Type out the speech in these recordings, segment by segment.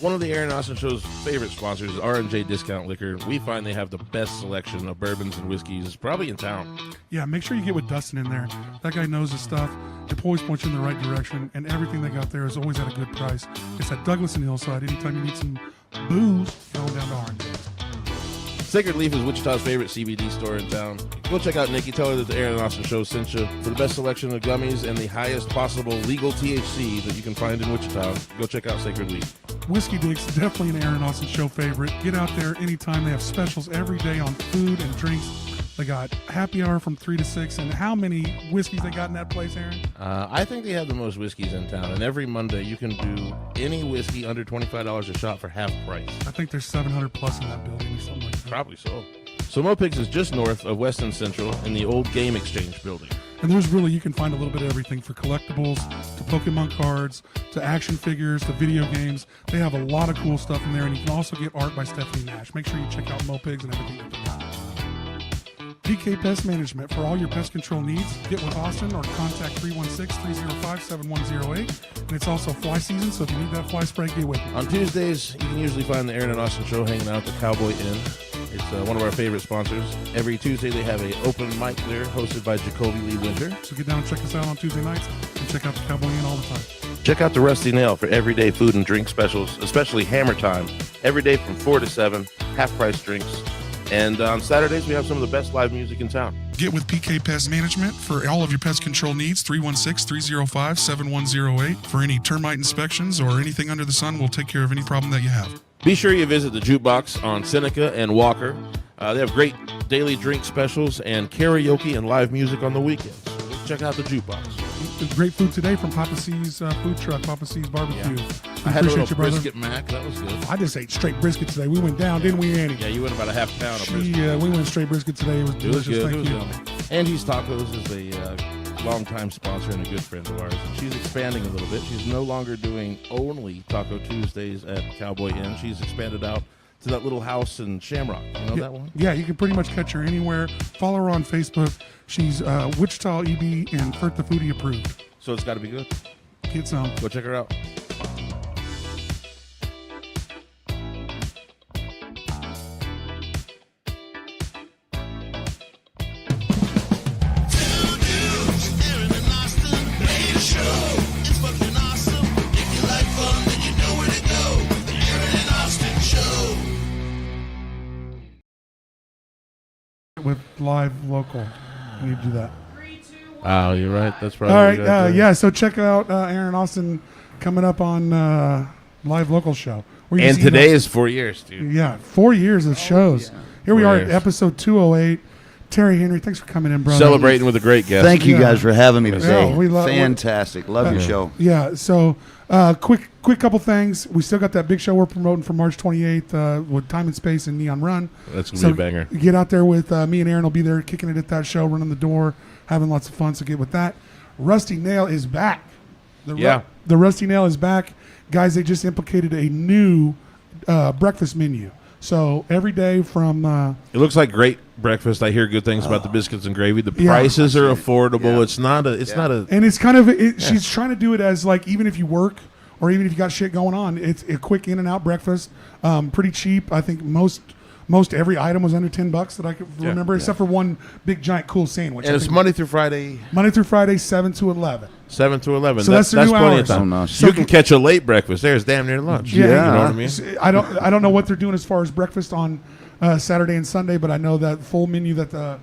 One of the Aaron Austin Show's favorite sponsors is R&J Discount Liquor. We find they have the best selection of bourbons and whiskeys probably in town. Yeah, make sure you get with Dustin in there. That guy knows his stuff. He always points you in the right direction, and everything they got there is always at a good price. It's at Douglas and Hillside. Anytime you need some booze, go down to R&J. Sacred Leaf is Wichita's favorite CBD store in town. Go check out Nikki. Tell her that the Aaron Austin Show sent you. For the best selection of gummies and the highest possible legal THC that you can find in Wichita, go check out Sacred Leaf. Whiskey Dick's definitely an Aaron Austin Show favorite. Get out there anytime. They have specials every day on food and drinks. They got happy hour from 3 to 6. And how many whiskeys they got in that place, Aaron? I think they have the most whiskeys in town. And every Monday you can do any whiskey under $25 a shot for half price. I think there's 700 plus in that building or something like that. Probably so. So Mopigs is just north of Weston Central in the old Game Exchange building. And there's really, you can find a little bit of everything from collectibles to Pokemon cards to action figures to video games. They have a lot of cool stuff in there, and you can also get art by Stephanie Nash. Make sure you check out Mopigs and everything that they got. PK Pest Management. For all your pest control needs, get with Austin or contact 316-305-7108. And it's also fly season, so if you need that fly spray, get with me. On Tuesdays, you can usually find the Aaron and Austin Show hanging out at the Cowboy Inn. It's one of our favorite sponsors. Every Tuesday, they have an open mic there hosted by Jacoby Lee Winter. So get down and check us out on Tuesday nights and check out the Cowboy Inn all the time. Check out the Rusty Nail for everyday food and drink specials, especially Hammer Time. Every day from 4 to 7, half-price drinks. And on Saturdays, we have some of the best live music in town. Get with PK Pest Management for all of your pest control needs, 316-305-7108. For any termite inspections or anything under the sun, we'll take care of any problem that you have. Be sure you visit the Jukebox on Seneca and Walker. They have great daily drink specials and karaoke and live music on the weekends. Check out the Jukebox. Great food today from Papa C's food truck, Papa C's barbecue. Yeah. I had a little brisket mac. That was good. I just ate straight brisket today. We went down, didn't we, Annie? Yeah, you went about a half pound of brisket. Yeah, we went straight brisket today. It was delicious. Good. Thank you. Angie's Tacos is a longtime sponsor and a good friend of ours. And she's expanding a little bit. She's no longer doing only Taco Tuesdays at Cowboy Inn. She's expanded out to that little house in Shamrock. You know that one? Yeah, you can pretty much catch her anywhere. Follow her on Facebook. She's Wichita EB and Fert the Foodie approved. So it's got to be good. Get some. Go check her out. With live local. You need to do that. Oh, you're right. That's probably all right. Yeah, so check out Aaron Austin coming up on live local show. And today is 4 years, dude. Yeah, 4 years of shows. Yeah. Here we are at episode 208. Terry Henry, thanks for coming in, brother. Celebrating with a great guest. Thank you guys for having me today. Yeah, fantastic. Love your show. Yeah, so quick couple things. We still got that big show we're promoting for March 28th with Time and Space and Neon Run. That's going to be a banger. Get out there with me and Aaron will be there kicking it at that show, running the door, having lots of fun, so get with that. Rusty Nail is back. The Rusty Nail is back. Guys, they just implicated a new breakfast menu. So every day from... it looks like great breakfast. I hear good things about the biscuits and gravy. The prices are affordable. Yeah. It's not a... And it's kind of... She's trying to do it as like, even if you work or even if you got shit going on, it's a quick in and out breakfast. Pretty cheap. I think most every item was under $10 that I could remember, except for one big giant cool sandwich. And it's Monday through Friday. Monday through Friday, 7 to 11. 7 to 11. So that's plenty of time. So you can catch a late breakfast. There's damn near lunch. Yeah. You know what I mean? I don't know what they're doing as far as breakfast on Saturday and Sunday, but I know that full menu that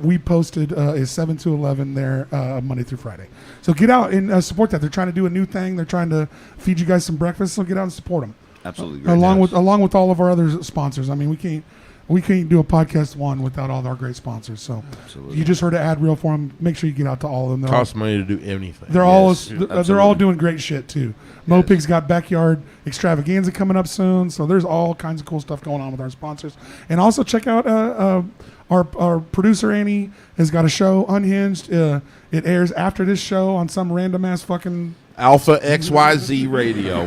we posted is 7 to 11 there Monday through Friday. So get out and support that. They're trying to do a new thing. They're trying to feed you guys some breakfast. So get out and support them. Absolutely. Along with all of our other sponsors. I mean, we can't do a podcast one without all our great sponsors. So you just heard an ad reel for them. Make sure you get out to all of them. Costs money to do anything. They're all doing great shit too. Mopig's got backyard extravaganza coming up soon. So there's all kinds of cool stuff going on with our sponsors. And also check out our producer Annie has got a show, Unhinged. It airs after this show on some random ass fucking Alpha XYZ radio.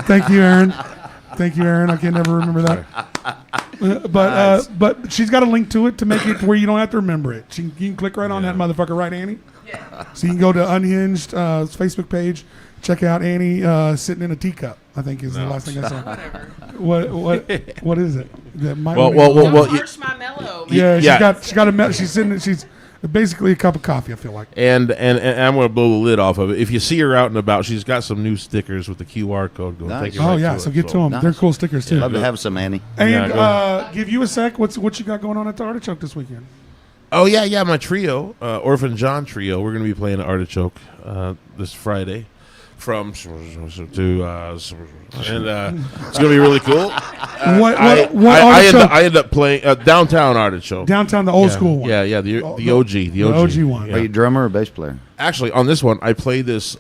Thank you, Aaron. I can never remember that. But she's got a link to it to make it where you don't have to remember it. You can click right on that motherfucker, right, Annie? Yeah. So you can go to Unhinged Facebook page, check out Annie sitting in a teacup. I think is the last thing I saw. Whatever. What is it? Well, Marshmallow. yeah, Yeah. she's got she's basically a cup of coffee, I feel like. and I'm going to blow the lid off of it. If you see her out and about, she's got some new stickers with the QR code going. Nice. Take it right to So it. get to them. Nice. They're cool stickers too. Love to have some, Annie. And Yeah, give you a sec. What you got going on at the Artichoke this weekend? Oh yeah, my trio, Orphan John trio. We're going to be playing at Artichoke this Friday. From to and it's gonna be really cool. I end up playing downtown Artichoke. Downtown, the old school one. Yeah, the OG, the OG one. Yeah. Are you a drummer or bass player? Actually, on this one, I play this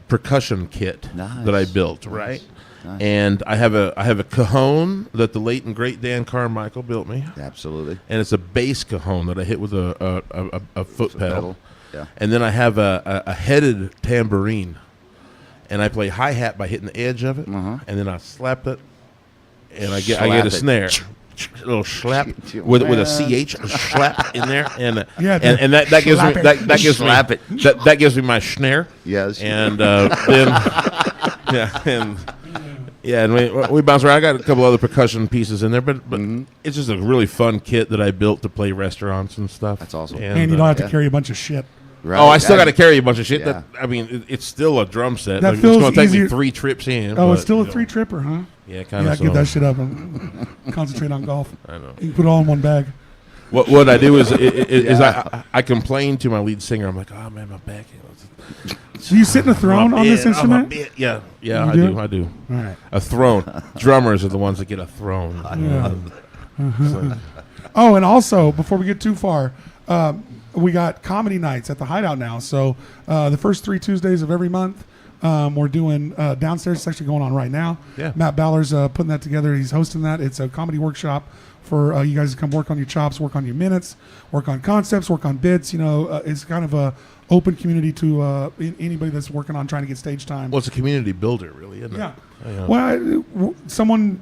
percussion kit Nice. that I built, Nice. right? Nice. And I have a cajon that the late and great Dan Carmichael built me, Absolutely. and it's a bass cajon that I hit with a foot pedal. Yeah. And then I have a headed tambourine. And I play hi-hat by hitting the edge of it, and then I slap it, and I get a snare, a little slap with a ch slap in there, and that gives me that gives me my snare. Yes. And then and we bounce around. I got a couple other percussion pieces in there, but it's just a really fun kit that I built to play restaurants and stuff. That's awesome. And you don't have to carry a bunch of shit. Right. Oh, I still got to carry a bunch of shit. Yeah. It's still a drum set. That It's feels going to take easier. me 3 trips in. Oh, but, it's still a you know, 3-tripper, huh? Yeah, kind Yeah, of. get that shit up and concentrate on golf. I know. You can put it all in one bag. What I do is I complain to my lead singer. I'm like, oh man, my back. So you sit in a throne on this instrument? Yeah, You I do? do. I do. All right. A throne. Drummers are the ones that get a throne. Yeah. Oh, and also, before we get too far, we got comedy nights at the Hideout now. So the first 3 Tuesdays of every month, we're doing downstairs. It's actually going on right now. Yeah. Matt Baller's putting that together. He's hosting that. It's a comedy workshop for you guys to come work on your chops, work on your minutes, work on concepts, work on bits. It's kind of a open community to anybody that's working on trying to get stage time. Well, it's a community builder, really, isn't it? Yeah. Yeah. Well, someone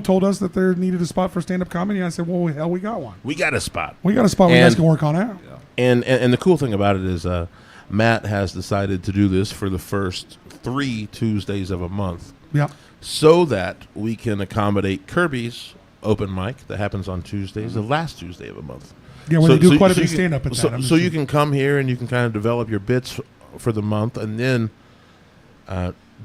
told us that there needed a spot for stand-up comedy. I said, well, hell, we got one. We got a spot. We got a spot where you guys can work on it. And the cool thing about it is Matt has decided to do this for the first 3 Tuesdays of a month. Yeah. So that we can accommodate Kirby's open mic that happens on Tuesdays, the last Tuesday of a month. Yeah, where they do quite a bit you of can- stand-up at that. So you can come here and you can kind of develop your bits for the month and then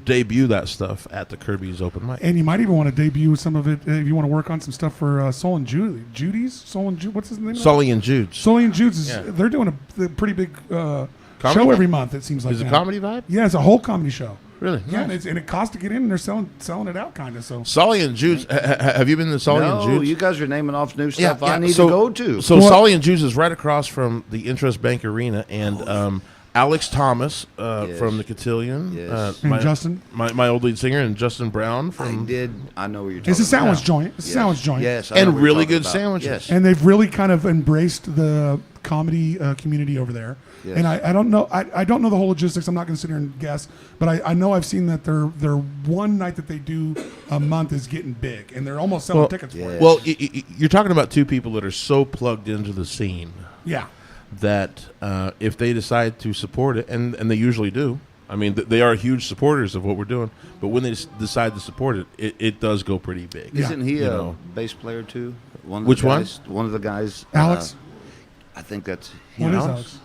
debut that stuff at the Kirby's open mic. And you might even want to debut some of it if you want to work on some stuff for Soul and Judy's. Soul and Jude. What's his name? Sully and Jude's. Sully and Jude's. Yeah. They're doing a pretty big show Comedy? every month. It seems like Is it now. comedy vibe? Yeah, it's a whole comedy show. Really? Yeah, Nice. and it costs to get in, and they're selling it out kind of. So Sully and Jude's. Have you been to Sully and No, Jude's? you guys are naming off new stuff Yeah, I need so- to go to. So Well- Sully and Jude's is right across from the Interest Bank Arena, and Alex Thomas Yes. from the Cotillion, Yes. And Justin? my old lead singer, and Justin Brown from, I know where you're talking it's a sandwich about. joint. It's a sandwich joint. Yes. I know and what you're really talking good about. sandwiches. Yes. And they've really kind of embraced the comedy community over there. Yes. And I don't know I don't know the whole logistics. I'm not going to sit here and guess, but I know I've seen that their one night that they do a month is getting big, and they're almost selling tickets for yeah. it. Well, you're talking about 2 people that are so plugged into the scene Yeah. that if they decide to support it, and they usually do. I mean, they are huge supporters of what we're doing, but when they decide to support it, it does go pretty big. Yeah. Isn't he You a know. bass player too? Which one? One of the guys. Alex? I think that's What him. is Alex?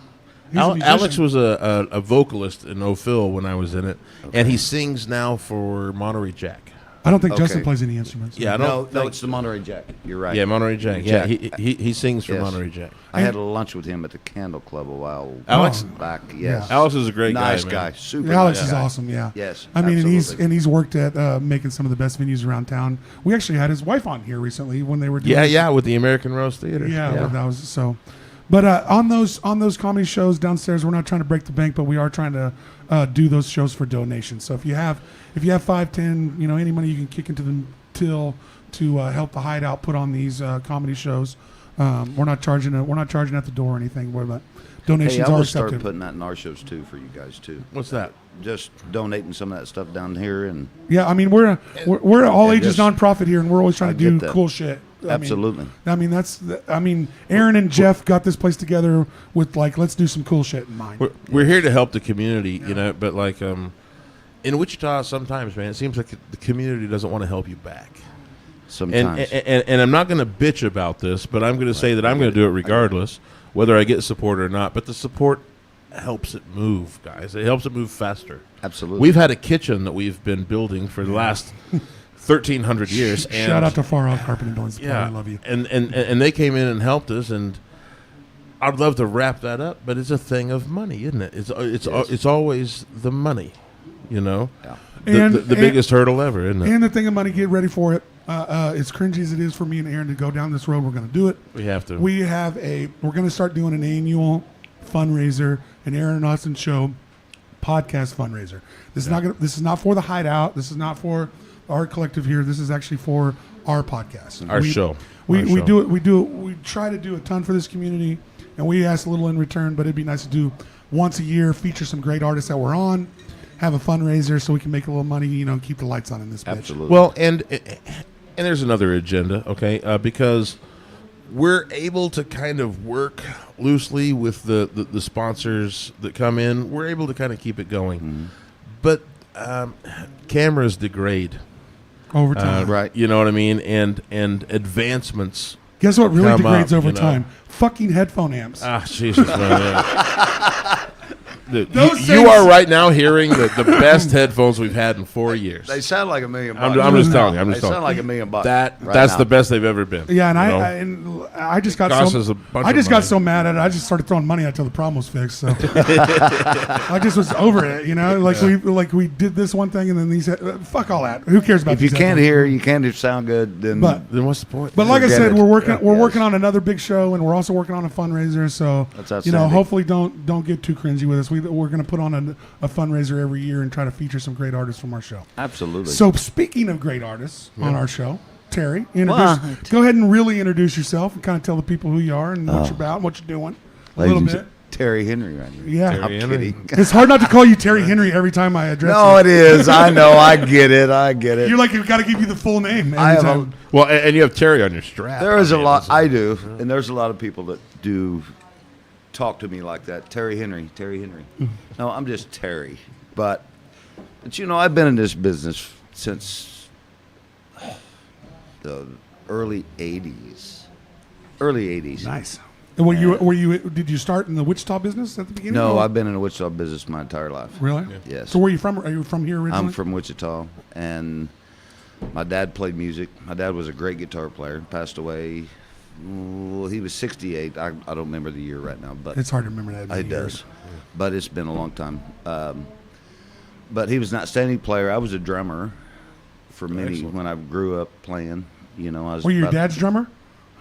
He's a Alex musician. was a vocalist in O'Phil when I was in it, and he sings now for Monterey Jack. I don't think Okay. Justin plays any instruments. Yeah, I No, don't no, think- it's the Monterey Jack. You're right. Yeah, Monterey Jack. Yeah, Jack. he sings for Yes. Monterey Jack. I had a lunch with him at the Candle Club a while Alex? back. Yes. Alex is a great nice guy, guy. man. Super Alex nice is guy. awesome. Yeah. Yes, I mean, absolutely. and he's worked at making some of the best venues around town. We actually had his wife on here recently when they were doing Yeah, with the American Roast Theater. Yeah, that was so. But on those comedy shows downstairs, we're not trying to break the bank, but we are trying to do those shows for donations. So if you have 5, 10, any money you can kick into the till to help the Hideout put on these comedy shows, we're not charging at the door or anything. But donations Hey, I are will start accepted. putting that in our shows too for you guys too. What's that? Just donating some of that stuff down here and Yeah, I mean we're an all and ages just- nonprofit here, and we're always trying I to do get that. cool shit. absolutely. I mean, Aaron and Jeff got this place together with let's do some cool shit in mind. We're here to help the community, but in Wichita, sometimes, man, it seems like the community doesn't want to help you back. Sometimes. And I'm not going to bitch about this, but I'm going to say that I'm going to do it regardless, whether I get support or not. But the support helps it move, guys. It helps it move faster. Absolutely. We've had a kitchen that we've been building for the last 1,300 years. And Shout out to Far Out Carpet and Doors. yeah, I love you. And they came in and helped us, and I'd love to wrap that up, but it's a thing of money, isn't it? It's always the money, you know. Yeah. The biggest hurdle ever, isn't it? And the thing of money, get ready for it. As cringy as it is for me and Aaron to go down this road, we're going to do it. We have to. We're going to start doing an annual fundraiser, an Aaron and Austin show podcast fundraiser. This is not for the Hyde Out. This is not for our collective here. This is actually for our podcast. Our show. We do it. We try to do a ton for this community, and we ask a little in return. But it'd be nice to do once a year, feature some great artists that we're on, have a fundraiser so we can make a little money, and keep the lights on in this bitch. Absolutely. Well, and there's another agenda, okay? Because we're able to kind of work loosely with the sponsors that come in. We're able to kind of keep it going. Mm-hmm. But cameras degrade. Over time. Right. You know what I mean? And advancements. Guess what really come degrades up, over you know. time? Fucking headphone amps. Ah, Jesus, man. Dude, Those you things- are right now hearing the best headphones we've had in 4 years. They sound like $1 million. I'm just telling you. I'm They just telling sound you. like $1 million. That's right now. the best they've ever been. Yeah, and you know? I just got Costs us a bunch I of just got money. so mad at it. I just started throwing money out till the problem was fixed. So I just was over it, we did this one thing and then these fuck all that. Who cares about If you these can't headphones? hear, you can't sound good, then But Then what's the point? But like I Forget said, it. we're working. Yeah. We're Yes. working on another big show, and we're also working on a fundraiser. So That's outstanding. hopefully don't get too cringy with us. We're going to put on a fundraiser every year and try to feature some great artists from our show. absolutely. So speaking of great artists on our show, Terry, What? go ahead and really introduce yourself and kind of tell the people who you are and what you're about, and what you're doing a Ladies little and bit. gen- Terry Henry right here. Yeah, Terry I'm Henry. kidding. it's hard not to call you Terry Henry every time I address No, you. it is. I know. I get it. You're like, you've got to give you the full name every I have time. Well, and you have Terry on your strap. There is I a mean, lot. it's- I do, and there's a lot of people that do talk to me like that. Terry Henry. No, I'm just Terry. But I've been in this business since the early '80s. Nice. And did you start in the Wichita business at the beginning? No, or- I've been in the Wichita business my entire life. Really? Yes. So where are you from? Are you from here originally? I'm from Wichita, and my dad played music. My dad was a great guitar player. Passed away. Well, he was 68. I don't remember the year right now, but It's hard to remember that. it many years. does. But it's been a long time. But he was an outstanding player. I was a drummer for many Excellent. when I grew up playing. I was. Were you your about- dad's drummer?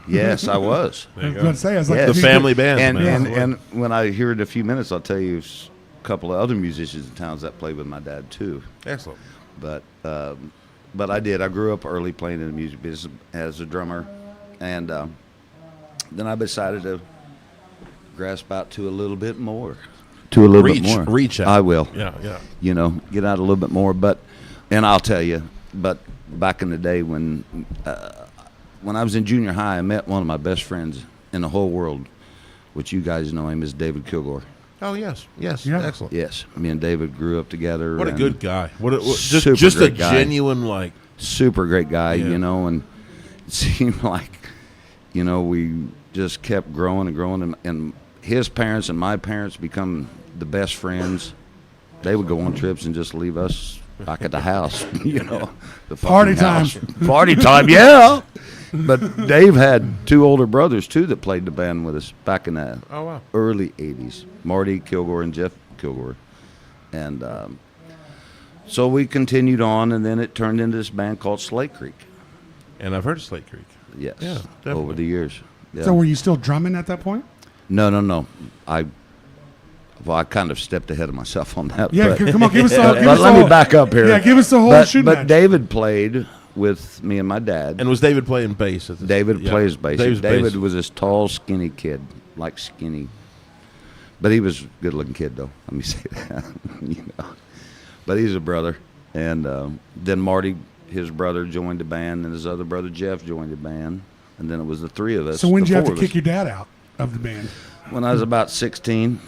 Yes, I was. I was going to say, I was like, Yes. The you- family band. and, man. and when I hear it in a few minutes, I'll tell you a couple of other musicians in towns that played with my dad too. Excellent. But I did. I grew up early playing in the music business as a drummer, and then I decided to grasp out to a little bit more. To a little bit more. Reach out. I will. Yeah. Get out a little bit more. And I'll tell you. But back in the day when I was in junior high, I met one of my best friends in the whole world, which you guys know him as David Kilgore. Oh yes. Yeah. Excellent. Yes, me and David grew up together. What a and good guy. Super Just a great guy. genuine super great guy, Yeah. and it seemed like, we just kept growing and growing, and his parents and my parents become the best friends. They would go on trips and just leave us back at the house, the Party fucking time. house. Party time, yeah. But Dave had two older brothers too that played the band with us back in the Oh wow. early '80s. Marty Kilgore and Jeff Kilgore, and so we continued on, and then it turned into this band called Slate Creek. And I've heard of Slate Creek. Yes, Yeah, over definitely. the years. Yeah. So were you still drumming at that point? No. I kind of stepped ahead of myself on that. Yeah, but, come on, give us all. Give but us let all, me back up here. Yeah, give us the whole but, shooting but match. David played with me and my dad. And was David playing bass at this? David yeah. plays bass. David's David bass. was this tall, skinny kid, like skinny. But he was a good-looking kid, though. Let me say that. But he's a brother. And then Marty, his brother, joined the band, and his other brother, Jeff, joined the band. And then it was the three of us. So when did the you have four to of kick your dad out of the band? us. When I was about 16,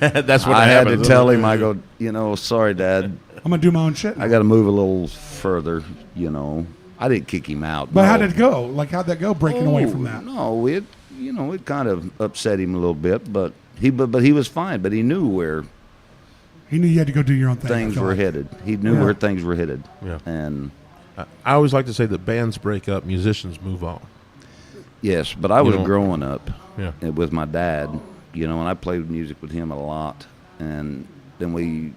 That's what I had to happened. tell him, I go, sorry, Dad. I'm gonna do my own shit now. I got to move a little further, you know. I didn't kick him out. But no. how did it go? Like, how'd that go, breaking away from that? No, it kind of upset him a little bit, but he was fine. But he knew where He knew you had to go do your own thing. things were headed. He knew Yeah. where things were headed. Yeah. And I always like to say that bands break up, musicians move on. yes, but I was You know, growing up Yeah. with my dad, you know, and I played music with him a lot. And then we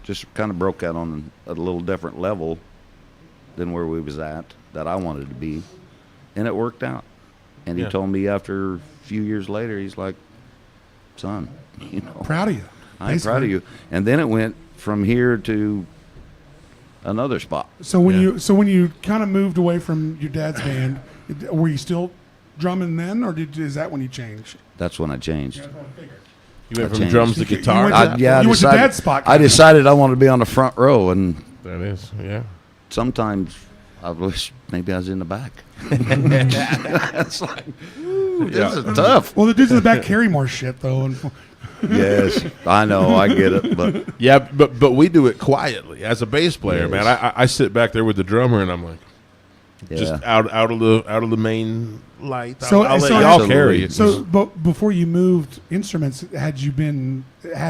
just kind of broke out on a little different level than where we was at, that I wanted to be. And it worked out. And he Yeah. told me after a few years later, he's like, son, you know, Proud of you. I'm proud of you. And then it went from here to another spot. So when Yeah. you kind of moved away from your dad's band, were you still drumming then, or is that when you changed? That's when I changed. You went I from changed. drums to You guitar. went I you went to decided, dad's spot, I kinda. decided I wanted to be on the front row, and That is, yeah. sometimes I wish maybe I was in the back. It's like, ooh, this is tough. Well, the dudes in the back carry more shit though. And Yes, I know, I get it, but Yeah, but we do it quietly. As a bass player, Yes. man, I sit back there with the drummer and I'm like, just yeah. out of the main light. So- I'll let so y'all absolutely. carry it. so, but before you moved instruments, had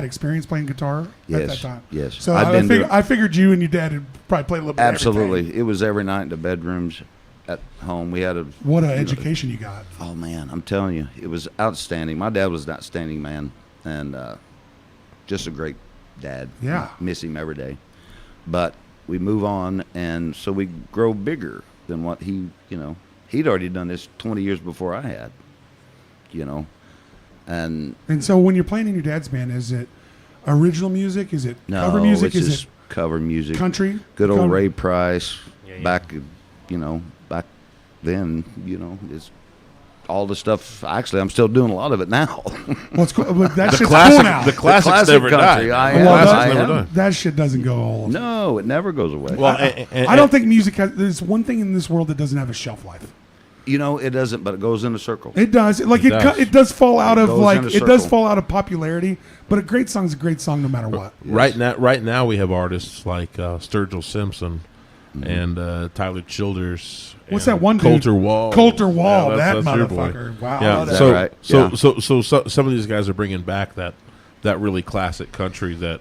experience playing guitar at that Yes, time? yes. So I've been doing- I figured you and your dad had probably played a little bit. every Absolutely, day. it was every night in the bedrooms at home. We had a What an education you got. oh man, I'm telling you, it was outstanding. My dad was an outstanding man, and just a great dad. Yeah. Miss him every day. But we move on, and so we grow bigger than what he'd already done this 20 years before I had, and And so when you're playing in your dad's band, is it original music? Is it no, cover music? it's Is just it cover music. country? Good old Country? Ray Price, Yeah. back then, it's all the stuff. Actually, I'm still doing a lot of it now. Well, it's cool. But that The shit's classic, cool now. the classics classic never country, die. I The am. classics I never am. die. That shit doesn't go all. No, it never goes away. Well, I don't think music has. There's one thing in this world that doesn't have a shelf life. it doesn't, but it goes in a circle. It does. Like It it, does. it does fall out It of goes like in a it does circle. fall out of popularity. But a great song's a great song no matter what. Right now we have artists like Sturgill Simpson and Tyler Childers. What's and that one dude? Coulter Wall. Coulter Wall, Yeah, that that's your boy. motherfucker. Wow. Yeah. Is that So, right? so, Yeah. so some of these guys are bringing back that really classic country that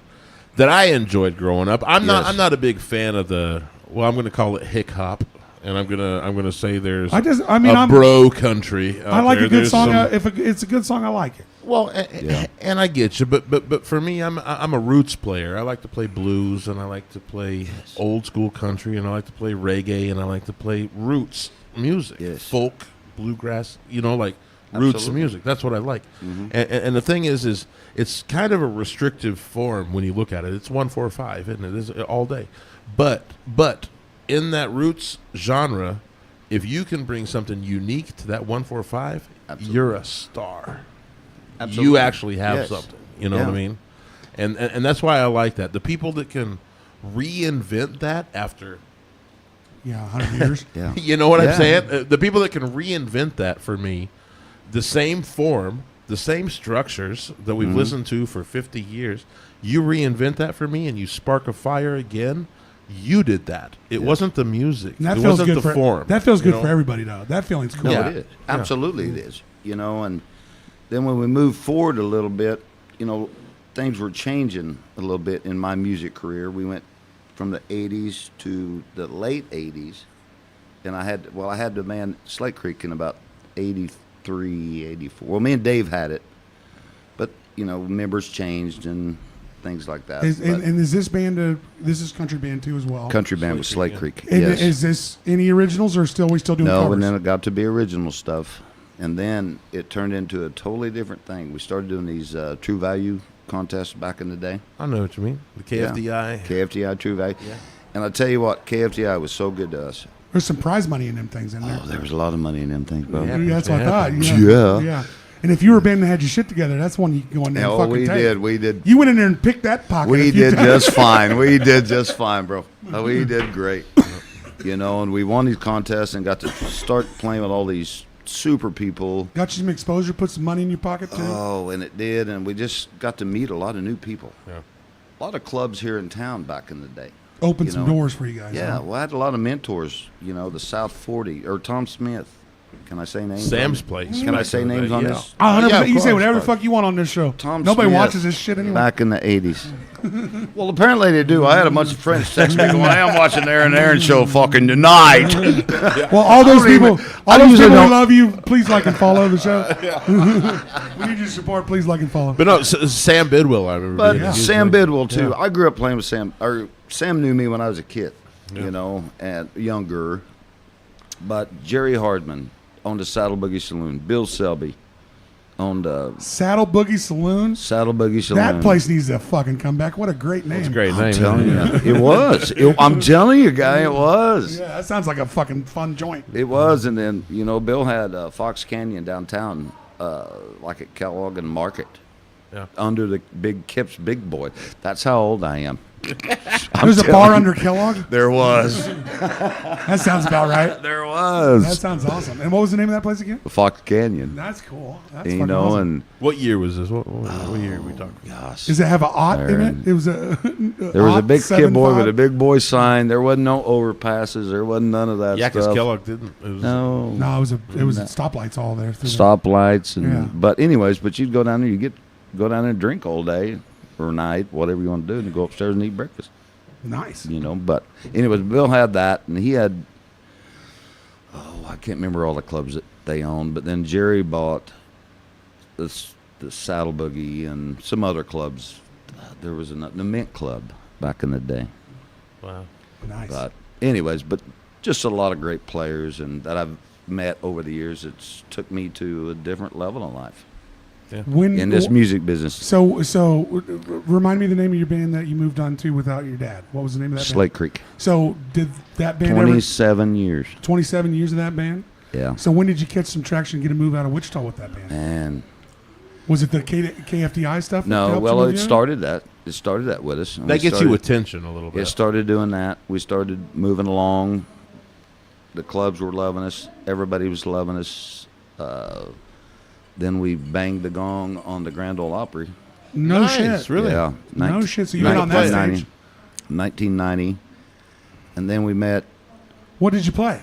I enjoyed growing up. I'm Yes. not a big fan of the. Well, I'm going to call it hick hop, and I'm gonna say there's I'm bro country. I like a good There's song. some- If it's a good song, I like it. well, Yeah. and I get you, but for me, I'm a roots player. I like to play blues, and I like to play old school country, and I like to play reggae, and I like to play roots music, Yes. folk, bluegrass. Like roots Absolutely. music. That's what I like. And the thing is it's kind of a restrictive form when you look at it. It's 1-4-5, isn't it? It's all day, but in that roots genre, if you can bring something unique to that 1-4-5, Absolutely. you're a star. Absolutely. You actually have Yes. something. You know what I Yeah. mean? And that's why I like that. The people that can reinvent that after, Yeah, 100 years. Yeah. you know what I'm Yeah. saying? The people that can reinvent that for me, the same form, the same structures that we've listened to for 50 years, you reinvent that for me and you spark a fire again. You did that. It wasn't the music. And that it feels wasn't good the for form. That feels good you for know? everybody though. That feeling's cool. No, Yeah. it is. Absolutely, it is. And then when we moved forward a little bit, things were changing a little bit in my music career. We went from the 80s to the late 80s, and I had the band Slate Creek in about 83, 84. Well, me and Dave had it, but members changed and things like that. And is this band this is country band too as well? Country band with Slate Slate Creek, Creek. And Yes. is this any originals or we still doing No, covers? and then it got to be original stuff, and then it turned into a totally different thing. We started doing these True Value contests back in the day. I know what you mean. The KFDI. KFDI True Value. Yeah. And I tell you what, KFDI was so good to us. There's some prize money in them things in there. Oh, there was a lot of money in them things, bro. Yeah. That's what I thought. Yeah. Yeah. And if you were a band that had your shit together, that's one you can go in there and Oh, fucking we take. did. We did. You went in there and picked that pocket. a We few did times. just fine. We did just fine, bro. We did great. And we won these contests and got to start playing with all these super people. Got you some exposure, put some money in your pocket too. Oh, and it did, and we just got to meet a lot of new people. Yeah. lot of clubs here in town back in the day. Opened You some know? doors for you guys. Yeah, huh? well, I had a lot of mentors. You know, the South 40 or Tom Smith. Can I say names? Sam's on place. Can I say names on Yeah. this? 100%. Yeah, of You say course, whatever the of course. fuck you want on this show. Tom Nobody Smith, watches this shit anyway. Back in the 80s. Well, apparently they do. I had a bunch of friends text me going, I'm watching the Aaron show fucking tonight. Well, all those people, I all those usually people who don't- love you, please like and follow the show. We need your support. Please like and follow. But no, Sam Bidwell, I remember. But being a huge Sam fan. Bidwell, too. Yeah. I grew up playing with Sam. Or Sam knew me when I was a kid, Yeah. you know, and younger. But Jerry Hardman owned a Saddle Boogie Saloon. Bill Selby owned a Saddle Boogie Saloon. Saddle Boogie Saloon. That place needs to fucking come back. What a great name. It's a great I'm name. telling isn't you, it was. I'm telling you, guy, it was. Yeah, that sounds like a fucking fun joint. It was, and then Bill had Fox Canyon downtown, like at Kellogg and Market, Yeah. under the big Kip's Big Boy. That's how old I am. There's a bar under Kellogg. There was, That sounds about right. there That was sounds awesome. And what was the name of that place again? Fox Canyon. That's cool. That's You fucking know, awesome. and What year was this? What year are we talking? gosh, Does it have a aught in it? Aaron. It was a. there was a big kid boy with a 75? big boy sign. There wasn't no overpasses. There wasn't none of that Yeah, because stuff. Kellogg didn't. It was, No, No, it was stoplights all there. through there. stoplights and Yeah. but anyways, but you'd go down there, go down there and drink all day or night, whatever you want to do, and go upstairs and eat breakfast. Nice. But anyways, Bill had that, and he had I can't remember all the clubs that they owned, but then Jerry bought the Saddle Boogie and some other clubs. There was the Mint Club back in the day. wow. Nice. But anyways, but just a lot of great players and that I've met over the years. It's took me to a different level in life When in this music business. So remind me the name of your band that you moved on to without your dad. What was the name of that Slate Creek, band? So did that band 27 years. 27 years of that band? Yeah, So when did you catch some traction and get a move out of Wichita with that band? and Was it the KFDI stuff? that no, helped well, you it move you? started that. It started that with us. And That we gets started- you attention a little It bit. started doing that. We started moving along. The clubs were loving us. Everybody was loving us. Then we banged the gong on the Grand Ole Opry. No Nice, shit. really? Yeah. No shit. So you've been on that 1990 stage. 1990. And then we met, What did you play?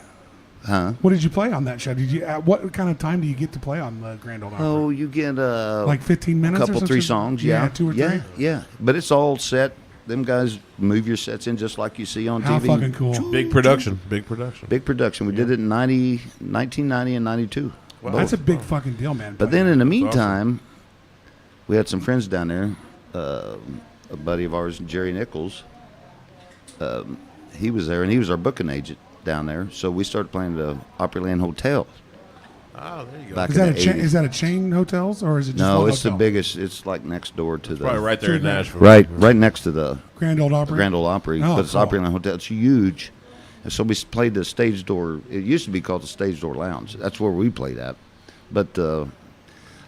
huh? What did you play on that show? Did you? What kind of time do you get to play on the Grand Ole Opry? Oh, you get Like 15 minutes. a or couple, some three shit? songs. Yeah. 2 or yeah, 3. Yeah. But it's all set. Them guys move your sets in just like you see on How TV. fucking cool. Big production. Big production. Big production. We did it in 1990 and 92. Wow. That's a big fucking deal, man. But then in the awesome. meantime, we had some friends down there. A buddy of ours, Jerry Nichols, he was there, and he was our booking agent down there. So we started playing the Opryland Hotel. Oh, there you go. Back is in that the a chain? 80s. Is that a chain hotels or is it just No, one it's the hotel? biggest. It's like next door to the Probably right there in Sure. Nashville. right next to the Grand Ole Opry? Grand Ole Opry. Oh, But it's cool. Opryland Hotel. It's huge. And so we played the Stage Door. It used to be called the Stage Door Lounge. That's where we played at. But I don't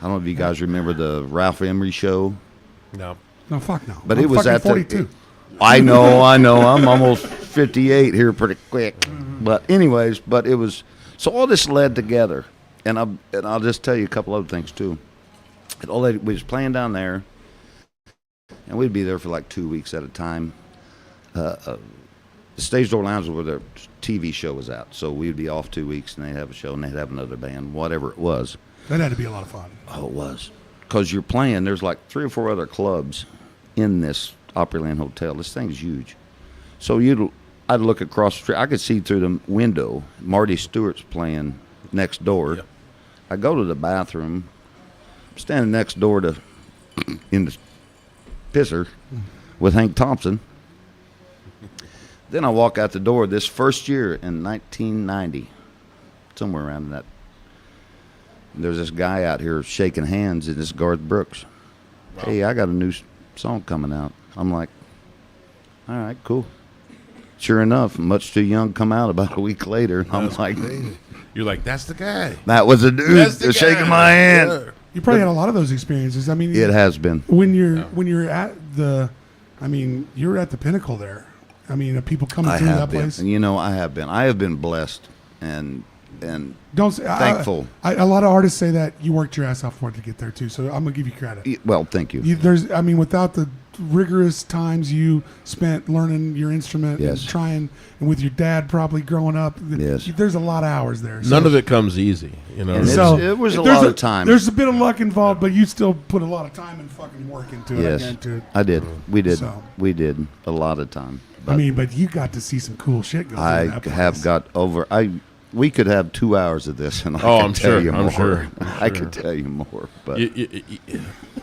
know if you guys remember the Ralph Emery show. No. No, fuck no. But I'm it was fucking at 42. I know. I'm almost 58 here pretty quick. Mm-hmm. But anyways, it was so all this led together, and I'll just tell you a couple other things too. We was playing down there, and we'd be there for like 2 weeks at a time. The Stage Door Lounge was where their TV show was at, so we'd be off 2 weeks, and they'd have a show, and they'd have another band, whatever it was. That had to be a lot of fun. Oh, it was. Because you're playing, there's like 3 or 4 other clubs in this Opryland Hotel. This thing's huge. So I'd look across the street. I could see through the window. Marty Stewart's playing next door. Yep. I go to the bathroom. I'm standing next door to in the pisser with Hank Thompson. Then I walk out the door this first year in 1990, somewhere around that. There's this guy out here shaking hands, and it's Garth Brooks. Wow. Hey, I got a new song coming out. I'm like, all right, cool. Sure enough, Much Too Young come out about a week later. I'm like, You're like, that's the guy. that was a dude That's the that's shaking guy. my hand. Yeah. You probably had a lot of those experiences. I mean, It has been. when you're at the, I mean, you're at the pinnacle there. I mean, people coming I through have that been. place. And I have been. I have been blessed. And and Don't say, thankful. A lot of artists say that you worked your ass off for it to get there too. So I'm gonna give you credit. Well, thank you. Without the rigorous times you spent learning your instrument Yes. and trying, and with your dad probably growing up, Yes. there's a lot of hours there. None of it comes easy, you know. And So it was a there's lot of time. There's a bit of luck involved, but you still put a lot of time and fucking work into it. Yes, I guarantee it. I did. We did. So- We did a lot of time. I mean, but you got to see some cool shit going on. I in that have place. got over. We could have 2 hours of this, and I Oh, could I'm tell sure, you I'm more. sure, I could tell you more, but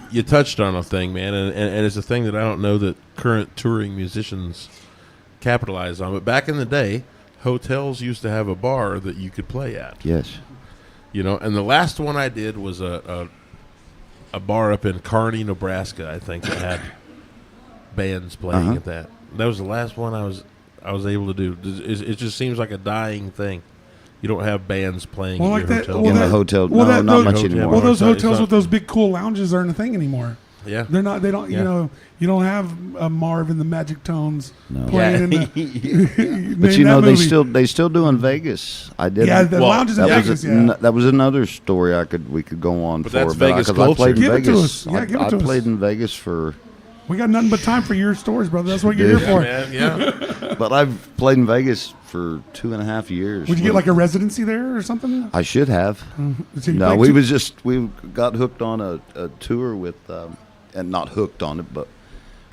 You touched on a thing, man, and it's a thing that I don't know that current touring musicians capitalize on. But back in the day, hotels used to have a bar that you could play at. yes, You know, and the last one I did was a bar up in Kearney, Nebraska. I think that had bands playing at that. That was the last one I was able to do. It just seems like a dying thing. You don't have bands playing Well, at like your that- hotel. well, in that- the hotel. well, no, that- not those- much Hotel anymore. Well, those It's not- hotels it's not- with those big cool lounges aren't a thing anymore. Yeah. They're not. They don't. Yeah. You know. You don't have Marv and the Magic Tones No. playing Yeah. in the. But name you know, that movie. they still do in Vegas. I did. Yeah, the Well, lounges in that Vegas. was Yeah. that was another story we could go on But for. that's Vegas 'cause I culture. played in Give it to Vegas. us. Yeah, give it to I us. played in Vegas for. We got nothing but time for your stories, brother. That's what you're here Dude. for. Man, yeah. But I've played in Vegas for 2.5 years. Would you get like a residency there or something? I should have. So you No, played we got hooked on a tour with, and not hooked on it, but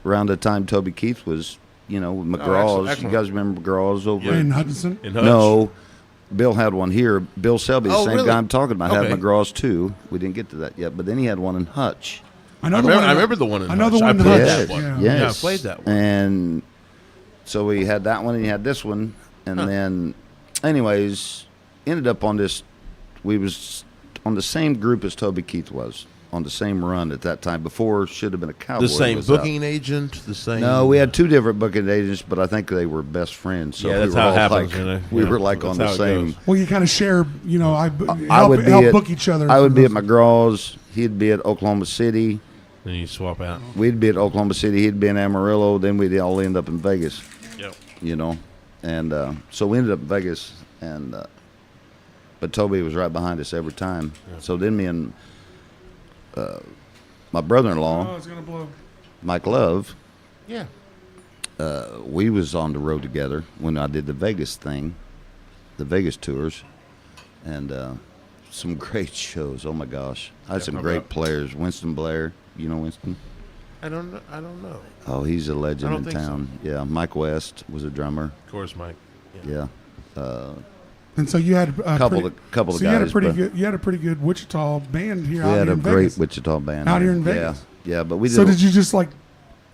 around the time Toby Keith was, with McGraw's. excellent. You guys remember McGraw's over? in Hudson. In Hutch. No, Bill had one here. Bill Selby, the Oh, same really? guy I'm talking about, Okay. had McGraw's too. We didn't get to that yet, but then he had one in Hutch. I know I the remember, one. I remember the one in I know the Hutch. one I in played Hutch. that one. Yeah. Yes. Yeah, I played that one. And so we had that one, and he had this one, and then, anyways, ended up on this. We was on the same group as Toby Keith was on the same run at that time. Before should have been a cowboy. The same was out. booking agent, the same. No, we had two different booking agents, but I think they were best friends. So Yeah, we that's were how it all happens, like, you know. we Yeah, were like on that's the how it same. goes. Well, you kind of share. I would be help at, book each other. I would be at my. McGraw's. He'd be at Oklahoma City. Then you swap out. We'd be at Oklahoma City. He'd be in Amarillo. Then we'd all end up in Vegas. Yep. And so we ended up in Vegas, and but Toby was right behind us every time. Yeah. So then me and my brother-in-law, Oh, it's gonna blow. Mike Love, Yeah. we was on the road together when I did the Vegas thing, the Vegas tours, and some great shows. Oh my gosh, I had some how great about- players. Winston Blair, you know Winston? I don't know. Oh, he's a I legend don't in think so. town. Yeah, Mike West was a drummer. Of course, Mike. Yeah, And so you had a couple of so guys. you had a pretty but good. You had a pretty good Wichita band here. we out had here a in great Vegas. Wichita band Out here in Vegas? Yeah, but we did. So did you just like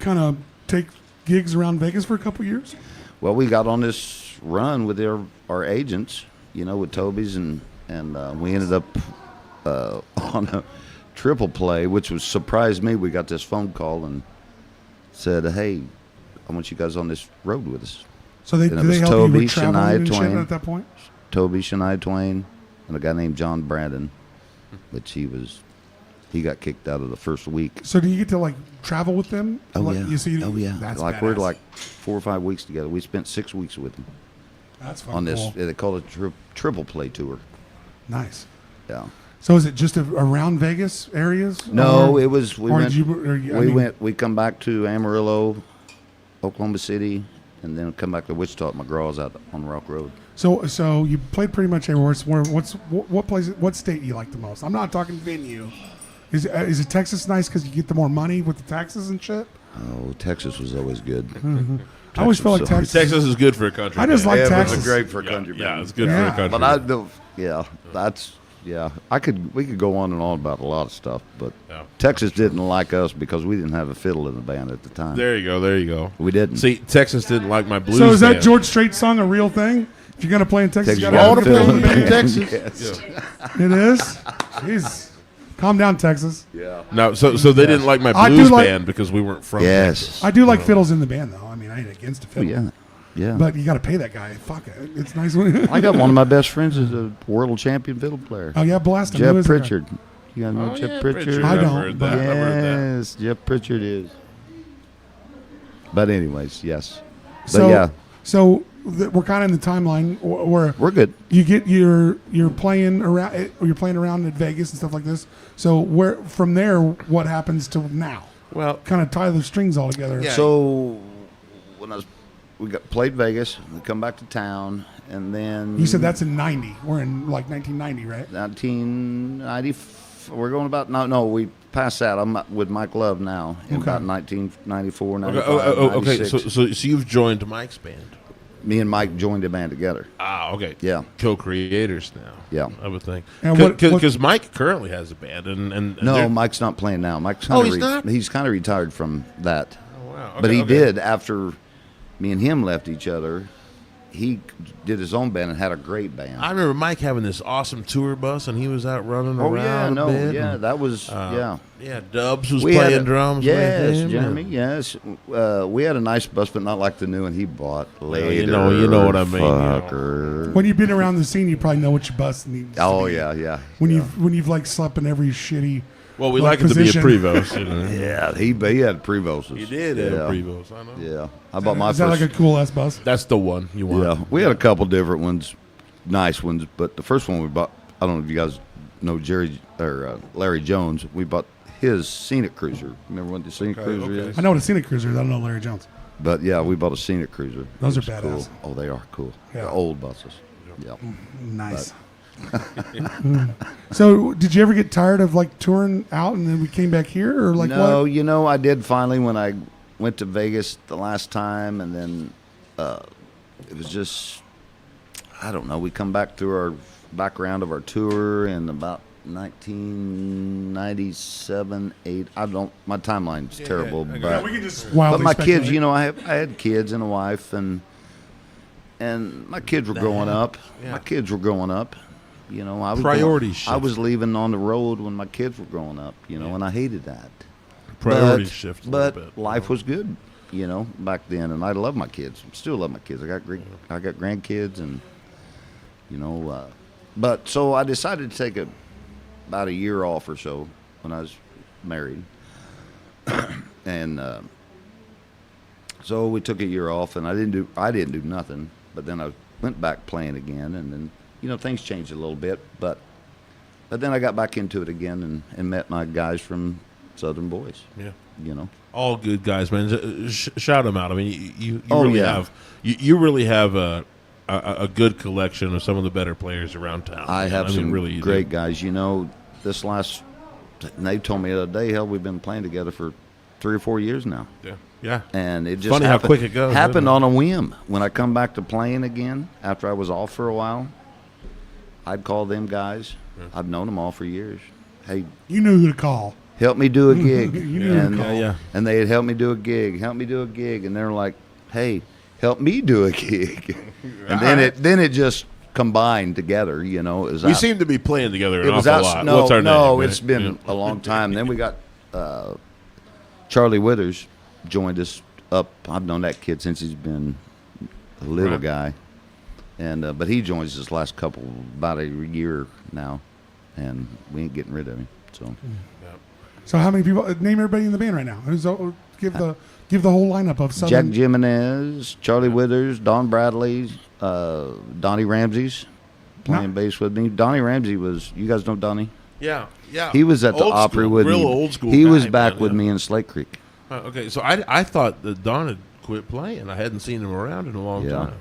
kind of take gigs around Vegas for a couple years? Well, we got on this run with our agents, with Toby's, and we ended up on a triple play, which was surprised me. We got this phone call and said, "Hey, I want you guys on this road with us." So they And it did they was help you Toby, with traveling Shania and shit Twain. at that point? Toby, Shania Twain, and a guy named John Brandon, which he got kicked out of the first week. So do you get to like travel with them? Oh Like, yeah. You see, Oh yeah. That's Like we're badass. like 4 or 5 weeks together. We spent 6 weeks with them that's fucking on this. cool. They call it triple play tour. Nice. Yeah. So is it just around Vegas areas? No, Or- it was. We or went. did you- or you- I we mean- went. We come back to Amarillo, Oklahoma City, and then come back to Wichita at McGraw's out on Rock Road. So you played pretty much everywhere. What place? What state you like the most? I'm not talking venue. Is it Texas nice because you get the more money with the taxes and shit? Oh, Texas was always good. I always feel like Texas- Texas. Texas is good for a country. I just band. like Yeah, Texas. it's great for a Yeah, country yeah, band. it's good Yeah. for a country. But I don't. Yeah, that's. Yeah, we could go on and on about a lot of stuff, but Yeah. Texas didn't like us because we didn't have a fiddle in the band at the time. There you go. We didn't. See, Texas didn't like my blues. So is that band. George Strait song a real thing? If you're gonna play in Texas, Texas, you you gotta gotta have a fiddle fiddle in in the the band. band. Texas? Yes. It is. Jeez. Calm down, Texas. Yeah. No, so they didn't like my I do blues like- band because we weren't from Yes. Texas. I do like fiddles in the band, though. I mean, I ain't against a Oh, fiddle. yeah. Yeah. But you got to pay that guy. Fuck it. It's nice when. I got one of my best friends is a world champion fiddle player. Oh yeah, blast him. Who Jeff is that guy? Pritchard. You guys know Oh, Jeff yeah, Pritchard? I I've don't, heard but- that. I've heard that. Yes, Jeff Pritchard is. But anyways, yes. But So yeah, So we're kind of in the timeline where We're good. you get you're playing around, you're playing around at Vegas and stuff like this. So where from there, what happens to now? Well, Kind of tie the strings all together. Yeah. So when played Vegas, we come back to town, and then You said that's in '90. We're in like 1990, right? 1990. We're going about no. We passed that. I'm with Mike Love now in Okay. about 1994, 95, okay. 96. So you've joined Mike's band. Me and Mike joined a band together. Ah, okay. Yeah. Co-creators now. Yeah. I would think. And what- Because Mike currently has a band, and No, they're- Mike's not playing now. Mike's Oh, kinda he's not? He's kind of retired from that. Oh, wow. But Okay, he okay. did after me and him left each other. He did his own band and had a great band. I remember Mike having this awesome tour bus, and he was out running Oh around. yeah, a no, bit, yeah, and, that was yeah. Yeah, Dubs was We had playing a- drums. Yes, with him, Jeremy. and- Yes, we had a nice bus, but not like the new one he bought later. you know what I mean, you know. Fucker. When you've been around the scene, you probably know what your bus needs. to Oh be. yeah. When you've like slept in every shitty. Well, we Like like it position. to be a Prevost. You know? Yeah, he had Prevoses. He did yeah. have a Prevost. I know. Yeah, I bought my Is that first. like a cool ass bus? That's the one you want. Yeah, we had a couple different ones, nice ones, but the first one we bought. I don't know if you guys know Larry Jones. We bought his Scenic Cruiser. Remember what the Scenic Cruiser okay. is? I know what a Scenic Cruiser is. I don't know Larry Jones. But yeah, we bought a Scenic Cruiser. Those are It's badass. Cool. Oh, they are cool. Yeah. They're old buses. Yeah. Nice. So, did you ever get tired of like touring out and then we came back here, or like No, what? you know, I did finally when I went to Vegas the last time, and then it was just, I don't know. We come back through our background of our tour in about 1997, 8. My timeline's terrible, I but We can just but wildly my kids, speculate. you know, I had kids and a wife, and my kids were growing up. Yeah. My kids were growing up. You know, I was Priorities I shift. was leaving on the road when my kids were growing up. You know, Yeah. and I hated that. Priorities But- shift a But little bit. life was good, you know, back then, and I love my kids. Still love my kids. I got grandkids, and you know, but so I decided to take about a year off or so when I was married, and so we took a year off, and I didn't do nothing. But then I went back playing again, and then you know things changed a little bit, but then I got back into it again and met my guys from Southern Boys. Yeah. You know. All good guys, man. Shout them out. I mean, you Oh, really yeah. have you really have a good collection of some of the better players around town. I man. have mean, some really you great do. guys. You know, and they told me the other day, hell, we've been playing together for 3 or 4 years now. Yeah, yeah. And it just Funny how happened, quick it goes, happened isn't it? on a whim. When I come back to playing again, after I was off for a while, I'd call them guys. I've known them all for years. Hey, You knew who to call. help me do a gig. You knew who to call. Yeah. And they'd help me do a gig, and they're like, hey, help me do a gig. And then it just combined together, you know. It was We out- seem to be playing together an it was awful out, lot. no, What's our no, name? it's been Yeah. a long time. Then we got Charlie Withers joined us up. I've known that kid since he's been a little Right. guy, and but he joins us last about a year now, and we ain't getting rid of him. So So, how many people? Name everybody in the band right now. Give the whole lineup of Jack Southern. Jimenez, Charlie Withers, Don Bradley, Donnie Ramsey's playing bass with me. Donnie Ramsey was. You guys know Donnie? Yeah, yeah. He was at the Old Opry school, with real me. old school. He guy, was back man, with yeah. me in Slate Creek. Okay, so I thought that Don had quit playing. I hadn't seen him around in a long Yeah. time.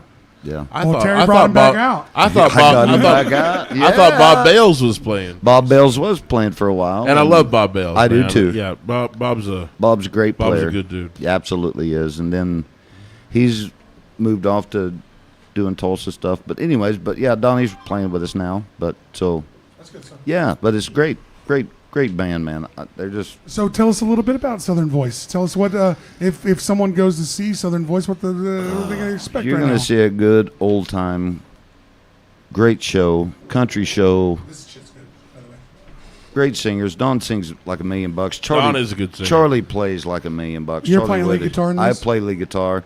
Yeah. Well, Terry brought him back out. I thought I Bob. got him I thought, back out. I thought Yeah. Bob Bales was playing, Bob Bales was playing for a while, and I love Bob Bales. I do man. too. Yeah, Bob's a Bob's a great Bob's player. a good dude. He absolutely is. And then he's moved off to doing Tulsa stuff. But anyways, yeah, Donnie's playing with us now. But so That's good stuff. yeah, but it's great band, man. They're just So, tell us a little bit about Southern Voice. Tell us what if someone goes to see Southern Voice, what what are they going to expect you're right gonna now? see a good old time, great show, country show. This shit's good, by the way. Great singers. Don sings like $1 million. Charlie Don is a good singer. Charlie plays like $1 million. You're Charlie playing lead Withers. guitar in I this? play lead guitar,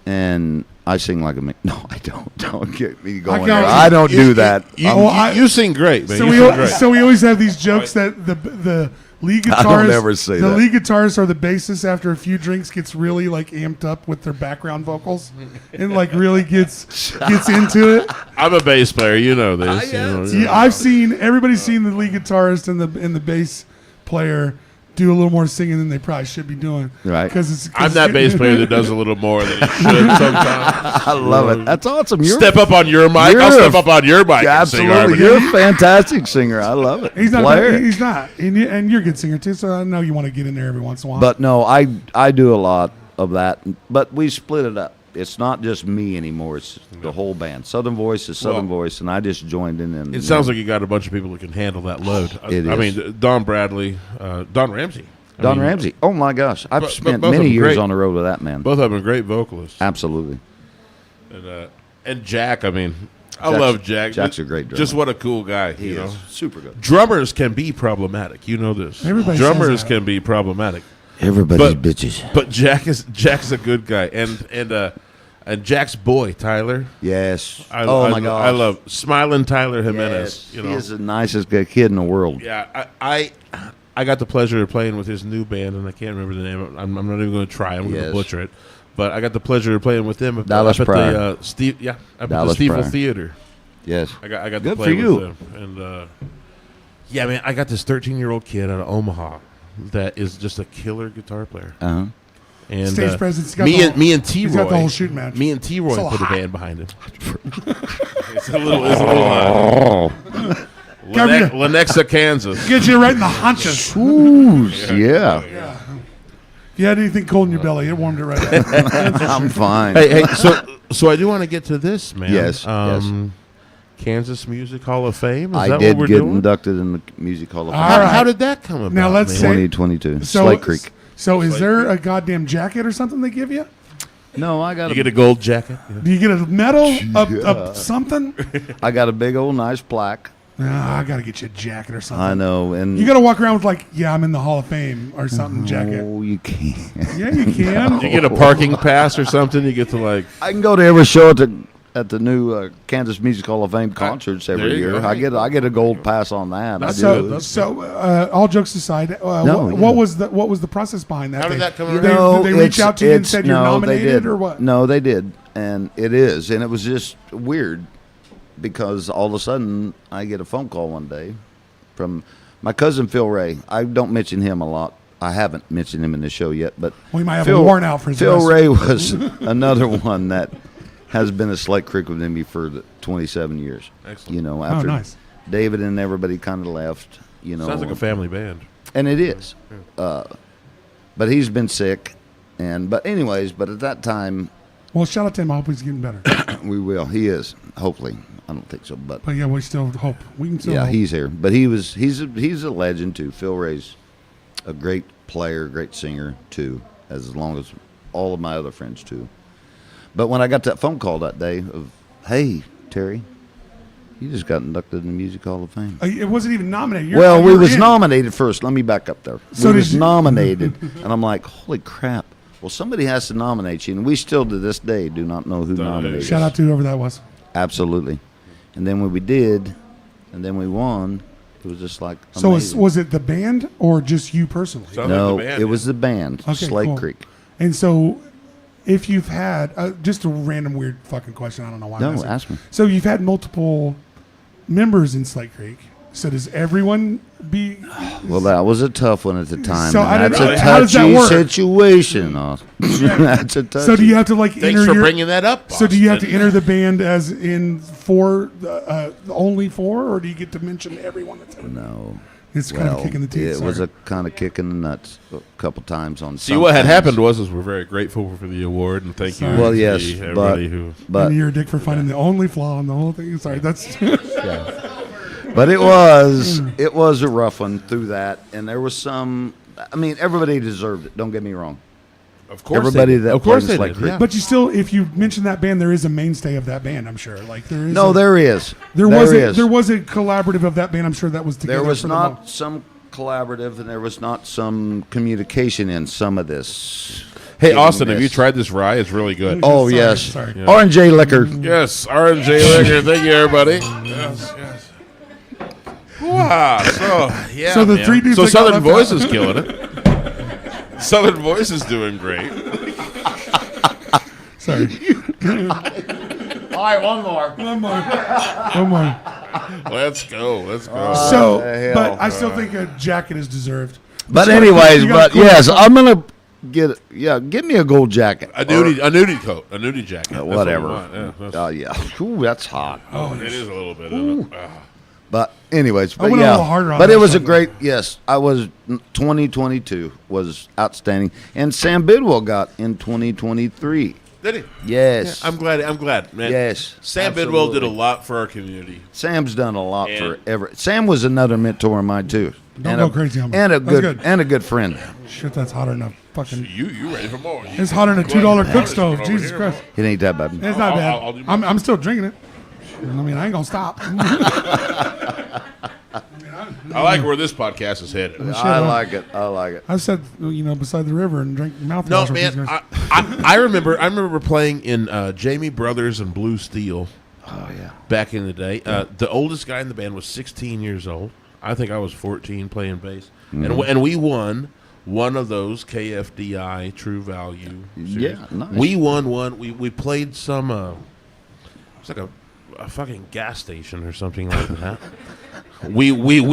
and I sing like a man. No, I don't. Don't get me going. got There. you. I don't do that. You sing great, man. So you we sing great. so we always have these jokes that the lead guitarist. I don't ever say the that. lead guitarist or the bassist after a few drinks gets really like amped up with their background vocals and like really gets into it. I'm a bass player. You know this. Yeah, I've seen everybody's seen the lead guitarist and the bass player do a little more singing than they probably should be doing. Right. Because I'm that bass player that does a little more than he should sometimes. I love it. That's awesome. Step up on your mic. I'll step up on your mic. Absolutely. And sing You're a fantastic singer. I love it. He's not. Player. He's not. And you're a good singer too. So I know you want to get in there every once in a while. But no, I do a lot of that. But we split it up. It's not just me anymore. It's the whole band. Southern Voice is Southern Voice, and I just joined in. And It sounds like you got a bunch of people that can handle that load. It I is. mean, Don Bradley, Don Ramsey. Don Ramsey. Oh my gosh, I've but spent both of many them years great. on the road with that man. Both of them are great vocalists. Absolutely. And Jack, I mean, I Jack's- love Jack. Jack's a great drummer. Just what a cool guy, He you know. is super good. Drummers can be problematic. You know this. Everybody Drummers says that. can be problematic. Everybody's But- bitches. But Jack's a good guy. And Jack's boy, Tyler. Yes. I my gosh. I love Smiling Tyler Jimenez. Yes. You know. He is the nicest kid in the world. Yeah, I got the pleasure of playing with his new band, and I can't remember the name. I'm not even going to try. I'm going to Yes. butcher it. But I got the pleasure of playing with them Dallas up at Pryor. the up at the Dallas Steeple Pryor. Theater. Yes. I got to Good play for you. with them, and yeah, man, I got this 13-year-old kid out of Omaha that is just a killer guitar player. Uh-huh. And Stage presence. He's got me the and whole- me and T he's Roy, got the whole shooting match. me and T Roy So put hot. a band behind him. It's a little Lenexa, Kansas. Get you right in the haunches. Ooh, yeah. If you had anything cold in your belly, it warmed it right up. I'm fine. Hey, so I do want to get to this, man. Yes, yes. Kansas Music Hall of Fame. Is I that did what we're get doing? inducted in the Music Hall of Fame. All How, right. how did that come about? Now let's man? say- 2022. Slate Creek. So is there a goddamn jacket or something they give you? No, I got You get a gold jacket. Do you get a medal? Something? I got a big old nice plaque. I got to get you a jacket or something. I know, and You got to walk around with like, yeah, I'm in the Hall of Fame or something jacket. Oh, you can't. Yeah, you can. You get a parking pass or something. You get to like. I can go to every show at the new Kansas Music Hall of Fame concerts there every you year. go. I get a gold pass on that. I do. So, all jokes aside, No, what yeah. was the process behind that? How did that come around? Did they reach out to you and said you're nominated they did. or what? No, they did, and it is, and it was just weird because all of a sudden I get a phone call one day from my cousin Phil Ray. I don't mention him a lot. I haven't mentioned him in the show yet, but We might have a warrant out for his Phil arrest. Ray was another one that has been at Slate Creek with me for 27 years. Excellent. You know, after nice. David and everybody kind of left. You know, Sounds like a family band. and it is. But he's been sick, but at that time Well, shout out to him. I hope he's getting better. we will. He is hopefully. I don't think so, but But yeah, we still hope. We can still yeah, hope. he's here. But he's a legend too. Phil Ray's a great player, great singer too, as long as all of my other friends too. But when I got that phone call that day of, hey, Terry, you just got inducted in the Music Hall of Fame. It wasn't even nominated. Well, we you're was in. nominated first. Let me back up there. So we did was you- nominated, and I'm like, holy crap. Well, somebody has to nominate you, and we still to this day do not know who nominated Shout us. out to whoever that was. Absolutely. And then when we did, and then we won, it was just like So amazing. was it the band or just you personally? Sounds No, like the band, it was the band, Okay, Slate cool. Creek. And so, if you've had just a random weird fucking question, I don't know why. I'm No, asking. ask me. So you've had multiple members in Slate Creek. So does everyone be? Well, that was a tough one at the time. So and I that's didn't- a how does that touchy work? situation. That's a touchy. So do you have to like Thanks enter for your? bringing that up. So do you have to Austin. enter the band as in only four, or do you get to mention everyone that's ever? No. It's kind of kicking the teeth. It was sorry. a kind of kick in the nuts a couple times on. See, some what had things. happened was we're very grateful for the award, and thank you. Sorry. Well, to yes, everybody who. But and you're a dick for finding the only flaw in the whole thing. Sorry, that's But it was a rough one through that, and there was some. I mean, everybody deserved it. Don't get me wrong. Of course, Everybody they did. that of course played in they Slate did. Creek. Yeah. But you still, if you mention that band, there is a mainstay of that band. I'm sure. Like there is. No, there is. there was is. there was a collaborative of that band. I'm sure that was together. There was for the not some collaborative, and there was not some communication in some of this. Hey, hit and Austin, have you miss. tried this rye? It's really good. Oh Sorry, yes, sorry. Yeah. R&J liquor. Yes, R&J liquor. Thank you, everybody. Yes, yes. Wow. So, yeah, So the man. three dudes So that got Southern left Voice out- is killing it. Southern Voice is doing great. Sorry. All right, one more. One more. Let's go. Let's go. the So, hell? but I still think a jacket is deserved. But You gotta- anyways, you gotta but cool yes, it. I'm gonna get. Yeah, give me a gold jacket. a nudie coat. A nudie jacket. That's what we Whatever. want. Yeah, that's- Oh yeah. Ooh, that's hot. it is a little bit. Isn't it? But anyways, but went a yeah, little harder on but that it was a stuff. great. Yes, I was 2022 was outstanding, and Sam Bidwell got in 2023. Did he? Yes, I'm glad, man. Yes, Sam Bidwell did a absolutely. lot for our community. Sam's done a lot And- forever. Sam was another mentor of mine too. Don't and go a, crazy on me. And a That's good, good. and a good friend. Shit, that's hotter than a fucking. You ready for more? It's hotter than a $2 cook stove. Jesus Christ. It ain't that bad. It's not bad. I'll do my- I'm still drinking it. I mean, I ain't gonna stop. I like where this podcast is headed. I like it. I like it. I said, beside the river and drink mouthwash. No, with these man. guys. I remember playing in Jamie Brothers and Blue Steel Oh yeah. back in the day. The oldest guy in the band was 16 years old. I think I was 14 playing bass, and we won one of those KFDI True Value series. Yeah, nice. We won one. We played some. It's like a fucking gas station or something like that. We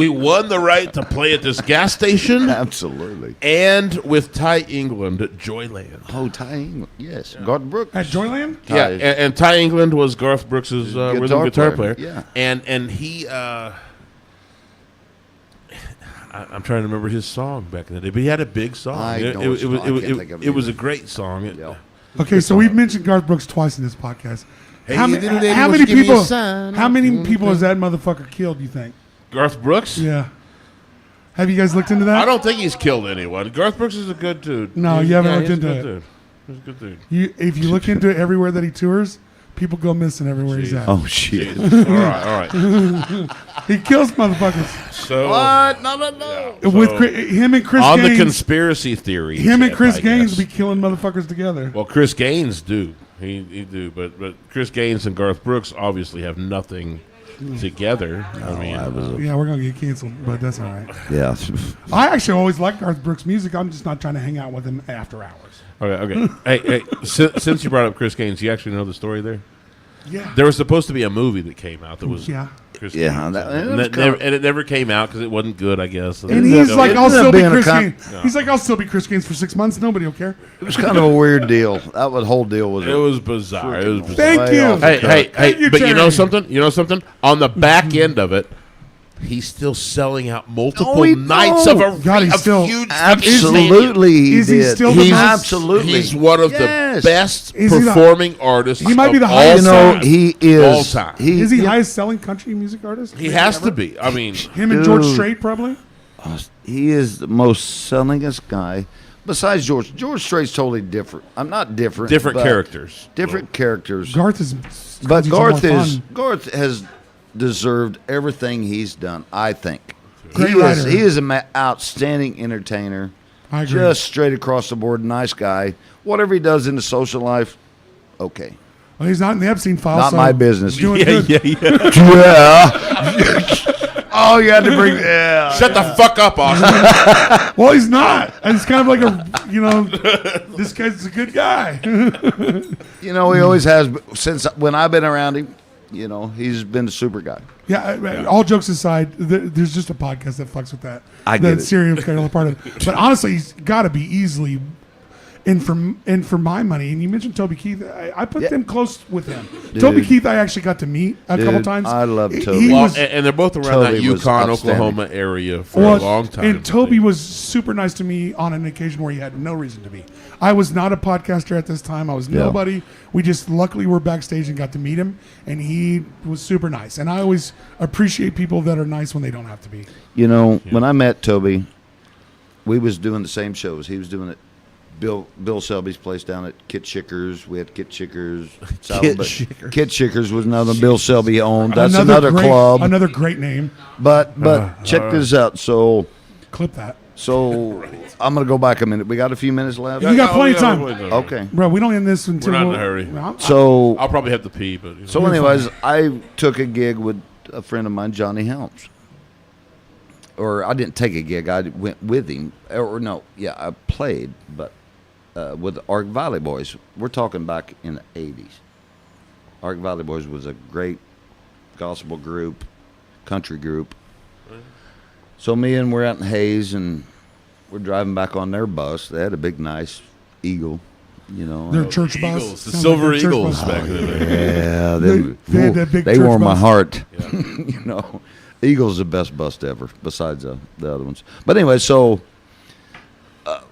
won the right to play at this gas station Absolutely. and with Ty England at Joyland. Oh, Ty England. Yes. Garth Brooks. At Joyland? Yeah, and Ty England was Garth Brooks' rhythm guitar player. Yeah. And he, I'm trying to remember his song back in the day, but he had a big song. I It- know it, his it was song. I can't think of it it was a either. great song. Yeah. Okay, so we've mentioned Garth Brooks twice in this podcast. Hey, how little lady, how won't many you give me a people? sign? How many people has that motherfucker killed? You think? Garth Brooks? Yeah. Have you guys looked into that? I don't think he's killed anyone. Garth Brooks is a good dude. No, He's- you haven't yeah, looked he's a into good it. dude. He's a good dude. If you look into it everywhere that he tours, people go missing everywhere he's at. Oh shit. all right. He kills motherfuckers. So What? No. With So, him and Chris on the Gaines, conspiracy theory, him and tip, Chris I Gaines guess. be killing motherfuckers together. Well, Chris Gaines do. He do, but Chris Gaines and Garth Brooks obviously have nothing together. I mean, Yeah, we're gonna get canceled, but that's all right. Yeah. I actually always liked Garth Brooks' music. I'm just not trying to hang out with him after hours. okay. Hey, since you brought up Chris Gaines, you actually know the story there. Yeah. There was supposed to be a movie that came out that was Yeah. Chris Yeah, Gaines, that- and, it was it never came out because it wasn't good, I guess. And he's like, It I'll ended up still be being a Chris con- Gaines. He's like, I'll still be Chris Gaines for 6 months. Nobody will care. It was kind of a weird deal. That whole deal was. it was bizarre. It was bizarre. Thank Way you. off the Hey, cut. hey, Thank you, but you know Terry. something? You know something? On the back end of it, he's still selling out multiple No, he nights don't. of a God, he's still- huge Absolutely, he Is he did. still the He's most- absolutely. He's one of Yes. the best Is he the- performing artists. He might be of the all highest You know, time. he is. All time. Is he highest selling country music artist? He has to be. I mean, Him and George Dude. Strait, probably? He is the most sellingest guy. Besides George. George Strait's totally different. I'm not different. different but characters. Different characters. Garth is. But he's more Garth is. fun. Garth has deserved everything he's done. I think. Great he writer. is an outstanding entertainer. I agree. Just straight across the board, nice guy. Whatever he does in the social life, okay. Well, he's not in the Epstein file. Not so my business. he's doing Yeah, good. yeah. Yeah. Oh, you had to bring. Yeah. Shut the fuck up, Austin. Well, he's not. And it's kind of like this guy's a good guy. You know, he always has. Since when I've been around him, you know, he's been a super guy. All jokes aside, there's just a podcast that fucks with that. I get that it. serial killer part of it. But honestly, he's got to be easily. And for my money, and you mentioned Toby Keith, I put Yeah. them close with him. Dude. Toby Keith, I actually got to meet a couple Dude, times. I love He Toby. Well, was- and they're both around Toby that was Yukon, outstanding. Oklahoma area for Well, a long time. And Toby was super nice to me on an occasion where he had no reason to be. I was not a podcaster at this time. I was Yeah. nobody. We just luckily were backstage and got to meet him, and he was super nice. And I always appreciate people that are nice when they don't have to be. You know, when I met Toby, we was doing the same shows. He was doing it. Bill Selby's place down at Kit Schicker's. We had Kit Schicker's. Kit Schicker's was another Bill Selby owned. That's another great, club. Another great name. But check this out. So Clip that. So I'm gonna go back a minute. We got a few minutes left. You got plenty of time. Okay. Bro, we don't end this until We're not in a hurry. So I'll probably have to pee, but So, anyways, I took a gig with a friend of mine, Johnny Helms. Or I didn't take a gig; I went with him. Or no, yeah, I played, but with the Arc Valley Boys. We're talking back in the '80s. Arc Valley Boys was a great gospel group, country group. So me and we're out in Hayes, and we're driving back on their bus. They had a big, nice Eagle. Their church bus. Eagles, the Silver their church Eagles bus. back then. Yeah, They had that big they church warm my bus. heart. Yeah. Eagle's the best bus ever, besides the other ones. But anyway, so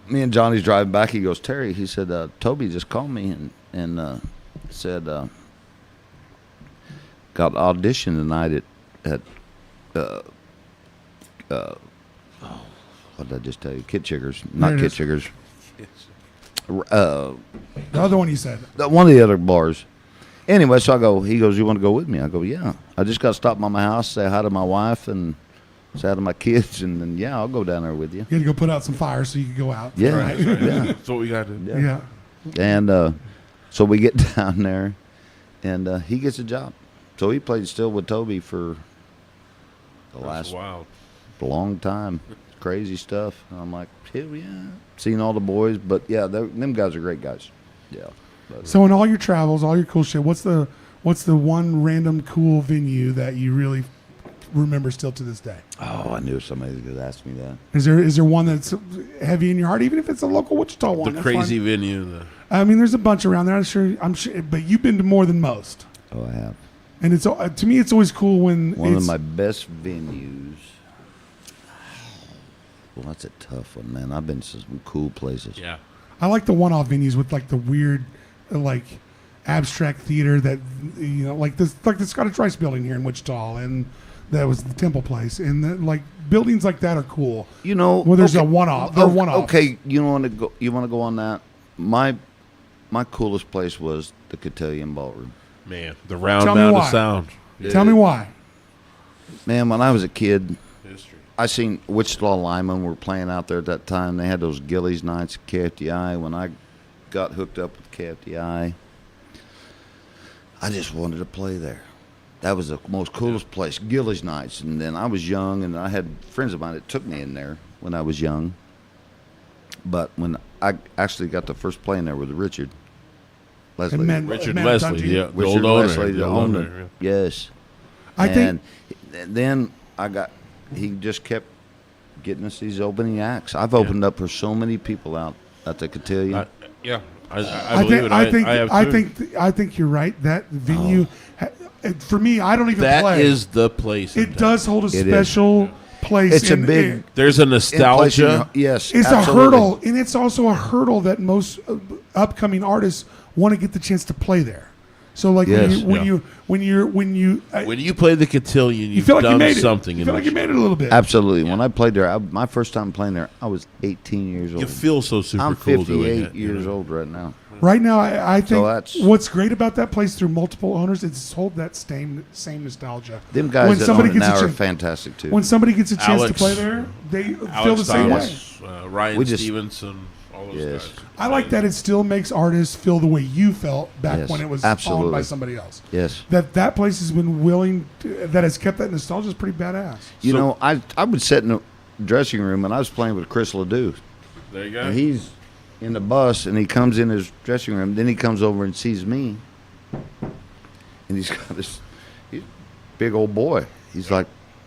me and Johnny's driving back. He goes, Terry, he said, Toby just called me and said, got audition tonight at what did I just tell you? Kit Chiggers. Not There it Kit is. Chiggers. The other one you said. One of the other bars. Anyway, so he goes, you want to go with me? I go, yeah. I just got to stop by my house, say hi to my wife, and say hi to my kids, and then, yeah, I'll go down there with you. You had to go put out some fires so you could go out. Yeah. Right. Yeah. That's what we got to do. Yeah. And so we get down there, and he gets a job. So he played still with Toby for the last Wow. long time. Crazy stuff. And I'm like, hell yeah. Seen all the boys, but yeah, them guys are great guys. Yeah. But, So in all your travels, all your cool shit, what's the one random cool venue that you really remember still to this day? oh, I knew somebody was going to ask me that. Is there one that's heavy in your heart, even if it's a local Wichita one? The that's crazy fine. venue. I mean, there's a bunch around there. I'm sure, but you've been to more than most. Oh, I have. And it's to me, it's always cool when One it's, of my best venues. Well, that's a tough one, man. I've been to some cool places. Yeah. I like the one-off venues with like the weird, like abstract theater that like the Scottish Rice Building here in Wichita, and that was the Temple Place, and like buildings like that are cool. Well, there's a one-off. They're one-off. Okay, you want to go on that? My coolest place was the Cotillion Ballroom. Man, the round Tell me mound why. of sound. Tell me why. Man, when I was a kid, History. I seen Wichita Linemen were playing out there at that time. They had those Gillies nights at KFDI. When I got hooked up with KFDI, I just wanted to play there. That was the most coolest place, Gillies nights. And then I was young, and I had friends of mine that took me in there when I was young. But when I actually got the first play in there with Richard Leslie. And man- Richard man, Leslie, Dungy. yeah, the Richard old owner, Leslie, the old owner. Yes. I and think then he just kept getting us these opening acts. I've opened up for so many people out at the Cotillion. Yeah, I believe it. I have too. I think you're right. That venue, for me, I don't even That play. is the place. It does hold a It special place. It's a in- big- in- There's a nostalgia. Yes, It's absolutely. a hurdle, and it's also a hurdle that most upcoming artists want to get the chance to play there. So, like Yes. when you When you play the Cotillion, you you've feel like done you made something. it. You in feel like you Wichita. made it a little bit. Absolutely. When I played there, my first time playing there, I was 18 years old. You feel so super I'm cool 58 doing it. years old right now. Right now, I think that's- what's great about that place through multiple owners is it's hold that same nostalgia. Them guys When that somebody own it gets a now are chance- fancy too. When somebody gets a chance to Alex- play there, they feel the Alex same way. Thomas, Ryan We just- Stevenson, all those Yes. guys. I like that it still makes artists feel the way you felt back Yes, when it was owned by absolutely. somebody else. Yes. That place has been willing that has kept that nostalgia is pretty badass. You So- know, I would sit in the dressing room and I was playing with Chris Ledoux. There you go. And he's in the bus and he comes in his dressing room. Then he comes over and sees me. And he's got this he's a big old boy. He's like,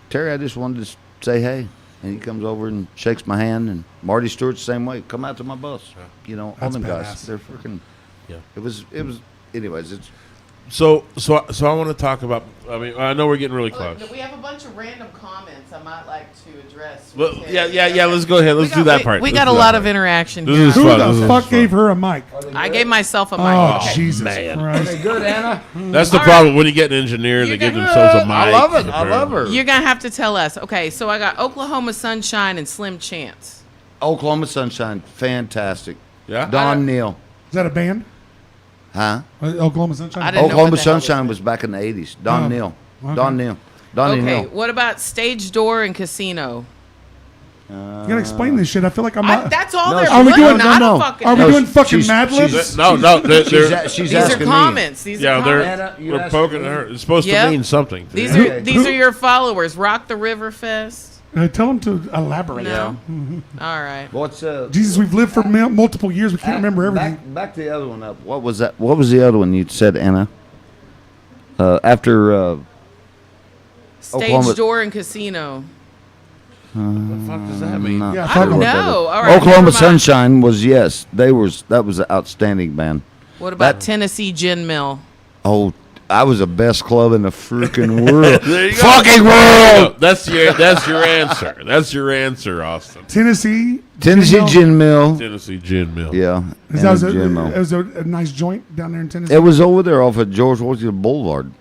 Terry, I just wanted to say hey. And he comes over and shakes my hand. And Marty Stewart's the same way. Come out to my bus. You know, all That's them badass. guys. They're freaking. Yeah. It was. Anyways, it's. So I want to talk about. I mean, I know we're getting really close. We have a bunch of random comments I might like to address. Well, with yeah. Terry. Let's go ahead. Let's do that part. We Let's got do a that lot part. of interaction This here. is Who fun. the This is fuck fun. gave her a mic? I gave myself a mic. Oh, Okay. Jesus man. Christ. Good, Anna. That's the All problem when you get an engineer and they give themselves a mic. I love it. I love her. You're going to have to tell us. Okay, so I got Oklahoma Sunshine and Slim Chance. Oklahoma Sunshine, fantastic. Yeah. Don Neal, Is that a band? huh? Oklahoma Sunshine? I didn't know Oklahoma what the hell Sunshine this was back in the 80s. Don Oh, Neal. okay. Don Neal. Donnie Okay, Neal. what about Stage Door and Casino? You gotta explain this shit. I feel like I'm not. That's all No, they're are we putting. doing- Not no, a no. fucking. Are we No, doing fucking she's- Mad she's- Libs? No, She's These are asking me. comments. These Yeah, are they're comments. you we're asked poking me. her. It's supposed Yep. to mean something. These are your followers. Rock the River Fest. Tell them to elaborate. No. All right. What's Jesus, we've lived for multiple years. We can't remember everything. Back to the other one up. What was that? What was the other one you said, Anna? After Stage Oklahoma- door and casino. What the fuck does that mean? Yeah, I fuck don't 'em. know. All right. never Oklahoma mind. Sunshine was that was an outstanding band. What about Tennessee Gin Mill? Oh, I was the best club in the freaking world. There you go. Fucking There you world. go. That's your answer. That's your answer, Austin. Tennessee. Tennessee Gin Mill. Tennessee Gin Mill. Yeah. Is that was and Gin Mill. it was a nice joint down there in Tennessee. It was over there off of George Washington Boulevard.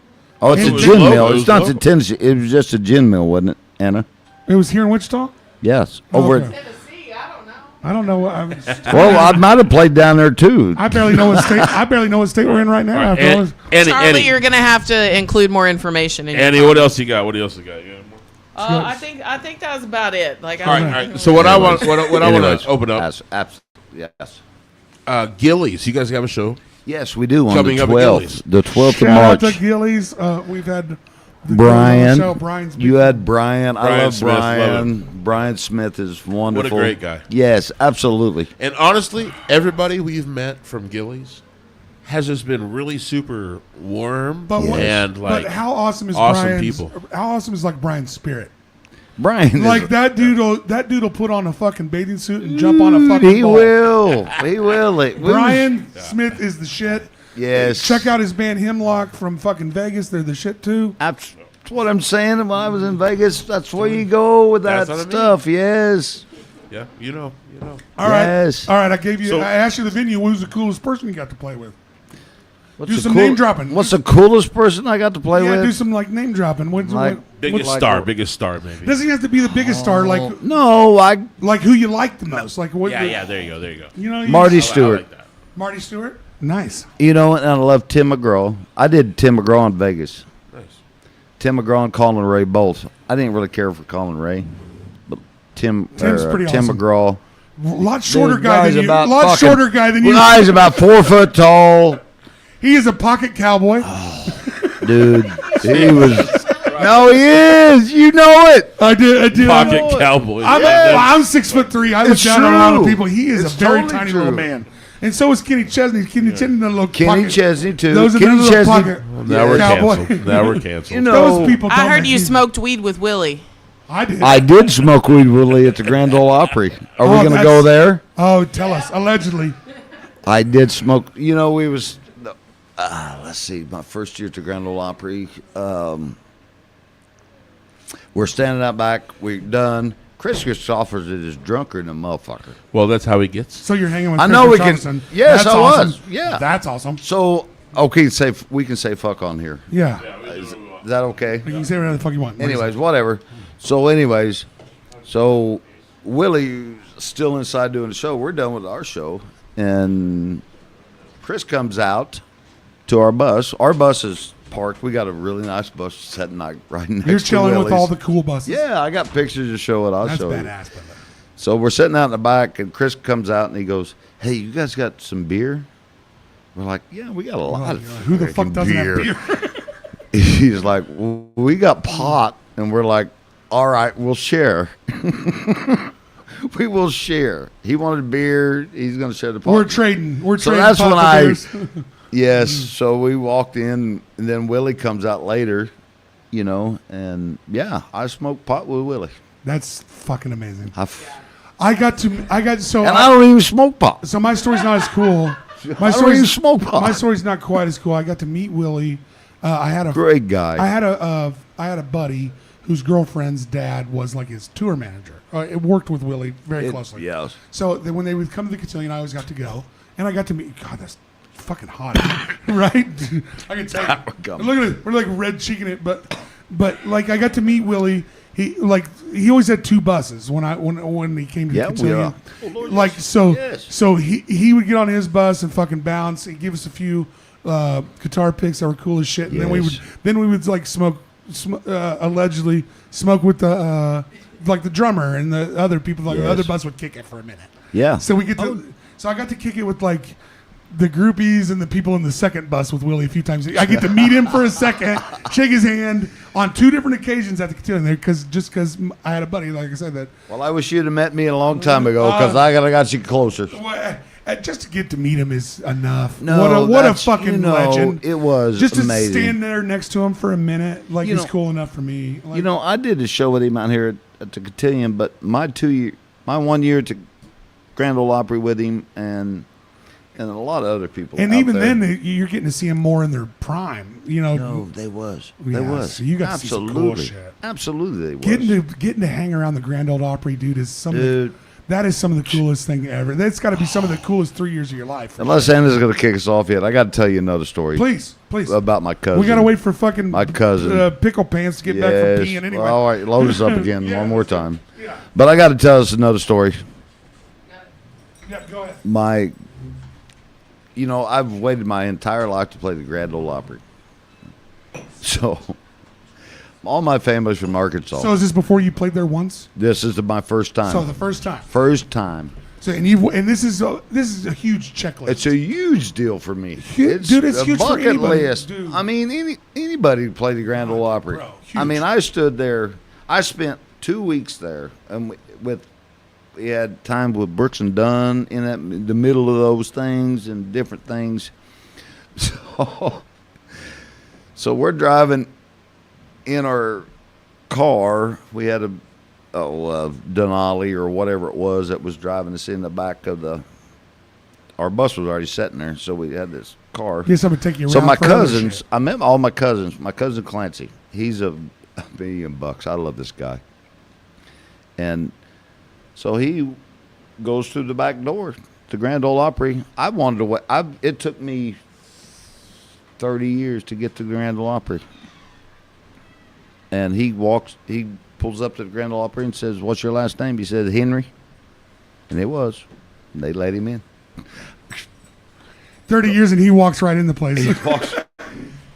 Oh, it's It a was gin local. mill. It It's was not local. the Tennessee. It was just a gin mill, wasn't it, Anna? It was here in Wichita. Yes. Over Okay. Tennessee, I don't know. I don't know. at. Well, I might have played down there too. I barely know what state. I barely know what state we're in right now. After all this. Charlie, you're gonna have to include more information. In your Annie, what else you got? What else you got? You got more? I think that was about it. Like, All right, all right. So what I want to Anyways, open up, yes. Gillies. You guys have a show. Yes, we do on Coming the up at 12th. Gillies. The 12th of Shout out March. to Gillies. We've had the Brian. show. Brian's You had Brian. I Brian love Smith, love Brian. Brian Smith is wonderful. great guy. Yes, absolutely. And honestly, everybody we've met from Gillies has just been really super warm But what- and like but how awesome is awesome Brian's? people. How awesome is like Brian's spirit? Brian, Like that dude will put on a fucking bathing suit and jump on a fucking he ball. will. He will. Brian Smith is the shit. Yes. Check out his band Hemlock from fucking Vegas. They're the shit too. That's what I'm saying. When I was in Vegas, that's where you go with that That's what I mean. stuff. Yes. Yeah, you know. All right. Yes. All right. I gave you. So- I asked you the venue. Who's the coolest person you got to play with? What's Do the some name dropping. What's the coolest person I got to play Yeah, with? do some like name dropping. Like- Biggest Like star, what? biggest star, maybe. doesn't have to be the biggest star. Like No, who you like the most. Like what? Yeah, there you go. You know, Marty I Stewart. like that. Marty Stewart. Nice. You know, and I love Tim McGraw. I did Tim McGraw in Vegas. Nice. Tim McGraw and Colin Ray both. I didn't really care for Colin Ray, but Tim's pretty Tim awesome. McGraw. A lot shorter Dude, guy guy's than you. about Lot fucking- shorter guy than you. Guy's about 4 foot tall, He is a pocket cowboy. dude. He was. No, he is. You know it. I did. Pocket cowboy. I'm 6'3". I look It's down on a lot of true. people. He is It's a very totally tiny true. little man. And so is Kenny Chesney. Kenny Chesney, the little Kenny pocket. Chesney too. Those are the Kenny little Chesney. pocket Now we're cowboy. canceled. Now we're canceled. You know, Those people. I don't heard make you me- smoked weed with Willie. I did. I did smoke weed Willie at the Grand Ole Opry. Are we Oh, going to that's- go there? Oh, tell us. Allegedly. I did smoke. You know, we was. Let's see. My first year at the Grand Ole Opry. We're standing out back. We're done. Chris Christophers is drunker than a motherfucker. Well, that's how he gets. So you're hanging with I Chris know we can- Richardson. yes, That's I awesome. was. Yeah. That's awesome. So okay, we can say fuck on here. Yeah. Is that okay? You can say whatever the fuck you want. Anyways, whatever. So Willie's still inside doing the show. We're done with our show, and Chris comes out to our bus. Our bus is parked. We got a really nice bus sitting right next You're to chilling with Willie's. all the cool buses. Yeah, I got pictures to show it. I'll That's show you. badass. Brother. So we're sitting out in the back, and Chris comes out and he goes, "Hey, you guys got some beer?" We're like, "Yeah, we got a lot of Who the fuck freaking doesn't have beer? He's like, "We got pot," and we're like, "All right, we'll share." We will share. He wanted beer. He's going to share the pot. We're trading. We're So trading. that's pot when for I- beers. Yes. So we walked in, and then Willie comes out later, and yeah, I smoked pot with Willie. That's fucking amazing. I I got so. don't even smoke pot. So my story's not as cool. My I don't even smoke pot. My story's not quite as cool. I got to meet Willie. I had a Great guy. I had a buddy whose girlfriend's dad was like his tour manager. It worked with Willie very closely. Yes. So when they would come to the cotillion, I always got to go, and I got to meet. God, that's fucking hot, right? I can tell you. Gum. Look at it. We're like red cheeking it, but like I got to meet Willie. He always had two buses when he came to Yeah, the cotillion. we So he would get on his bus and fucking bounce. He'd give us a few guitar picks that were cool as shit, and Yes. then we would like smoke allegedly smoke with the like the drummer and the other people. Like the Yes. other bus would kick it for a minute. Yeah. So we get to. So I got to kick it with like the groupies and the people in the second bus with Willie a few times. I get to meet him for a second, shake his hand on 2 different occasions at the cotillion there because I had a buddy, like I said, that Well, I wish you'd have met me a long time ago because I got you closer. just to get to meet him is enough. No, what a that's- fucking legend. It was Just amazing. to stand there next to him for a minute, like You he's know- cool enough for me. Like, I did a show with him out here at the Cotillion, but my 1 year at the Grand Ole Opry with him and a lot of other people. and out even there. then, you're getting to see him more in their prime. No, they was. Yeah, They was. so you got to see some cool Absolutely. shit. Absolutely, they was. Getting to hang around the Grand Ole Opry, dude, is some. Dude. That is some of the coolest thing ever. That's got to be some of the coolest 3 years of your life. for Unless sure. Anna's going to kick us off yet, I got to tell you another story. Please. About my cousin. We got to wait for fucking My cousin. Pickle Pants to get back from peeing anyway. Well, all right, load us up again Yeah. one more time. Yeah. But I got to tell us another story. Yeah, go ahead. I've waited my entire life to play the Grand Ole Opry. So, all my family's from Arkansas. So is this before you played there once? This is my first time. So the first time. First time. So and this is a huge checklist. It's a huge deal for me. Dude, it's a huge for bucket anybody, list. dude. I mean, anybody who played the Grand Ole Opry. bro, I huge. mean, I stood there. I spent 2 weeks there, and we had time with Brooks and Dunn in the middle of those things and different things. So we're driving in our car. We had a Denali or whatever it was that was driving us in the back of our bus was already sitting there, so we had this car. Get somebody to take you around. So my for other cousins, shit. I met all my cousins. My cousin Clancy, he's $1 million. I love this guy. And so he goes through the back door to Grand Ole Opry. I wanted to wait. It took me 30 years to get to the Grand Ole Opry. And he pulls up to the Grand Ole Opry and says, "What's your last name?" He said, "Henry." And it was. And they let him in. 30 years and he walks right in the place.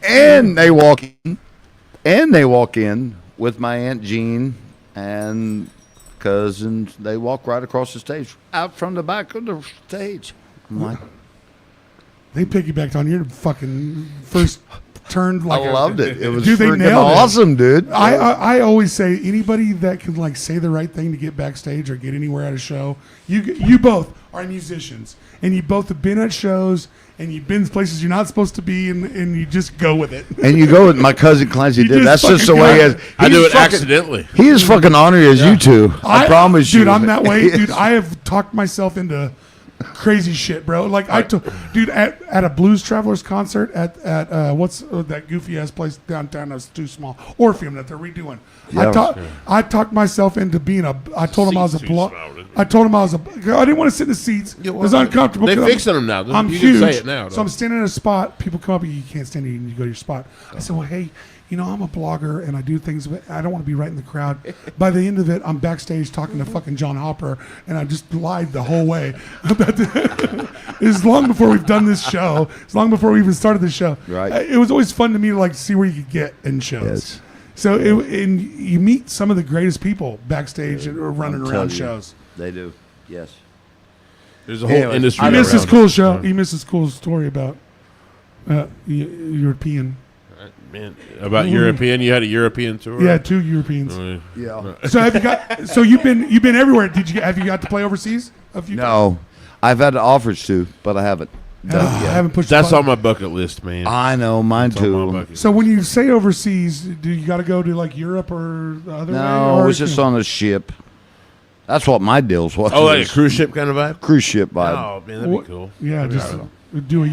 And they walk in with my Aunt Jean and cousins. They walk right across the stage, out from the back of the stage. I'm like, They piggybacked on your fucking first turn. Like I loved it. It was Dude, they freaking nailed it. awesome, dude. I always say anybody that can like say the right thing to get backstage or get anywhere at a show, you both are musicians and you both have been at shows and you've been places you're not supposed to be and you just go with it. And you go with my cousin Clancy You did. That's just just the fucking way he got is. it. I do He's it fucking- accidentally. He is fucking ornery as you two. I promise you. Dude, I'm that way. Dude, I have talked myself into crazy shit, bro. Like dude, at a Blues Travelers concert at what's that goofy ass place downtown that's too small, Orpheum that they're redoing. Yeah. I talked myself into being I told him I was a Seats too blog. small, didn't you? I told him I was a. I didn't want to sit in the seats. Yeah, well, it was uncomfortable. they 'cause fixing them now. I'm You huge. can say it now, So though. I'm standing in a spot. People come up and you can't stand here. You go to your spot. I said, well, hey, I'm a blogger and I do things, but I don't want to be right in the crowd. By the end of it, I'm backstage talking to fucking John Hopper, and I just lied the whole way. It's long before we've done this show. It's long before we even started this show. Right. It was always fun to me to like see where you could get in shows. Yes. So and you meet some of the greatest people backstage or running I'm around telling you, shows. They do. Yes. There's a whole Anyway, industry. You missed this around cool it. show. Yeah. You missed this cool story about European. Man, about European, you had a European tour. Yeah, 2 Europeans. Oh, Yeah. So have you got? So you've been everywhere. Have you got to play overseas? A few No, I've had offers to, but I haven't done times? it I yet. haven't pushed. the That's button. on my bucket list, man. I know, mine That's on my too. bucket So when you say overseas, do you got to go to like Europe or the other way? No, or it was just on a ship. That's what my deals was. Oh, like a cruise ship kind of vibe? cruise ship vibe. Oh, man, that'd be cool. Yeah, just do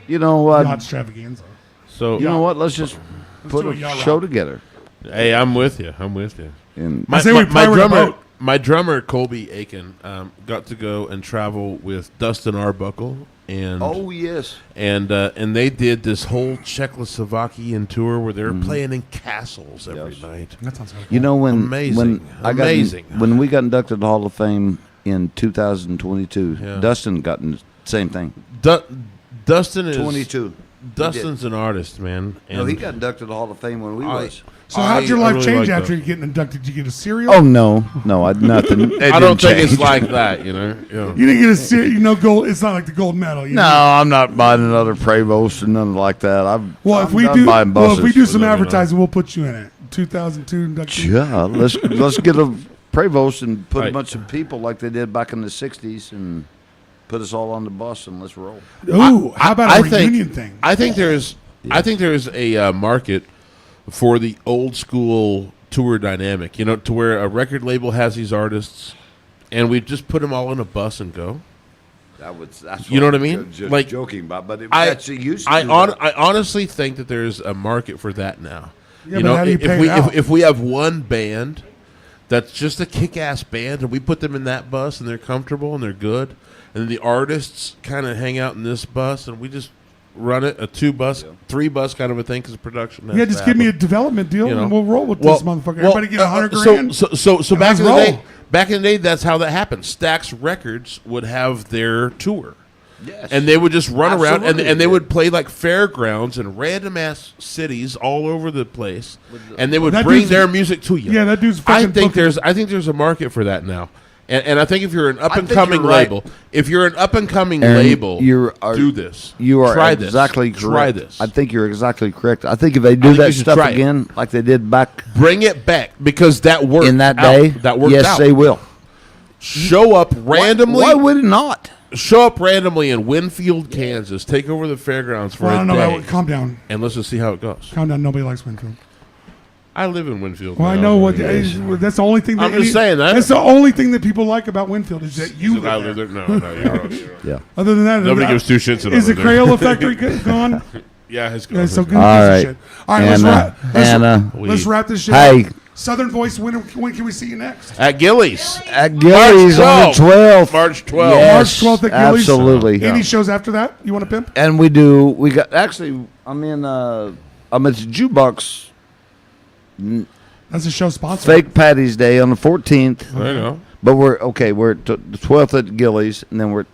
You know what? yacht extravaganza. So, You know what? Let's just put do a a yacht show rock. together. hey, I'm with you. I'm with you. And My, say we pirate a boat. my drummer Colby Aiken got to go and travel with Dustin Arbuckle and yes, and they did this whole Czechoslovakian tour where they're playing in castles every Yes. night. That sounds like you know when Amazing. Amazing. when we got inducted to the Hall of Fame in 2022, Yeah. Dustin got in the same thing. Dustin is 22. Dustin's an artist, man. And No, he got inducted to the Hall of Fame when we was. So how'd your I life really change like after those. you getting inducted? Did you get a cereal? Oh no, nothing. I don't think it's like that, you know. You didn't get a cereal, gold. It's not like the gold medal. No, I'm not buying another Prevost and nothing like that. Well, if we done do, buying well, if we buses. do some Let me know. advertising, we'll put you in it. 2002 inductee. Yeah, let's get a Prevost and put a Right. bunch of people like they did back in the '60s and put us all on the bus and let's roll. Ooh, how about a I reunion think, thing? I think there's a market for the old school tour dynamic, you know, to where a record label has these artists, and we just put them all in a bus and go. That's You know what I mean? Just Like, joking about, but I used to. I honestly think that there's a market for that now. Yeah, you but know, how do you if pay we it out? if we have one band that's just a kick-ass band, and we put them in that bus, and they're comfortable and they're good, and then the artists kind of hang out in this bus, and we just run it a 2-bus, 3-bus kind of a thing because production. has Yeah, to just give me a happen. development deal You know. and we'll roll with Well- this motherfucker. well, Everybody get 100 so- grand. So and back let's in the day, roll. that's how that happened. Stax Records would have their tour. Yes. And they would just run around, Absolutely. and they would play like fairgrounds in random ass cities all over the place, and they would That bring dude's- their music to you. Yeah, that dude's I fucking think booking- there's a market for that now, and I think if you're an up and think coming you're right. label, if you're an up and coming Aaron, label, you are- do this. You are try exactly this. correct. Try this. I think you're exactly correct. I think if they do think that you should stuff try it. again, like they did back Bring it back because that worked in that out. day, That worked yes, out. they will. Show up randomly. Why would it not? Show up randomly in Winfield, Kansas. Take over the fairgrounds for Well, I a don't know. day, Calm down. and let's just see how it goes. Calm down. Nobody likes Winfield. I live in Winfield. Well, I now. know what. That's the only thing. That I'm just saying that. That's the only thing that people like about Winfield is that you I live live there. there. No, you're wrong. Yeah. Other than that, Nobody gives two shits about Is the it there. Crayola factory gone? Yeah, it's Yeah, so good. good. All piece of right. shit. All right, let's wrap. Anna. Let's wrap this shit. Hey. up. Southern Voice. When can we see you next? At Gillies. At Gillies on the 12th. March 12th. Yes, March 12th at Gillies. absolutely. Any shows after that you want to pimp? And we got, actually, I'm at the Jukebox That's a show sponsor. Fake Patty's Day on the 14th. There you go. But we're at the 12th at Gillies, and then we're at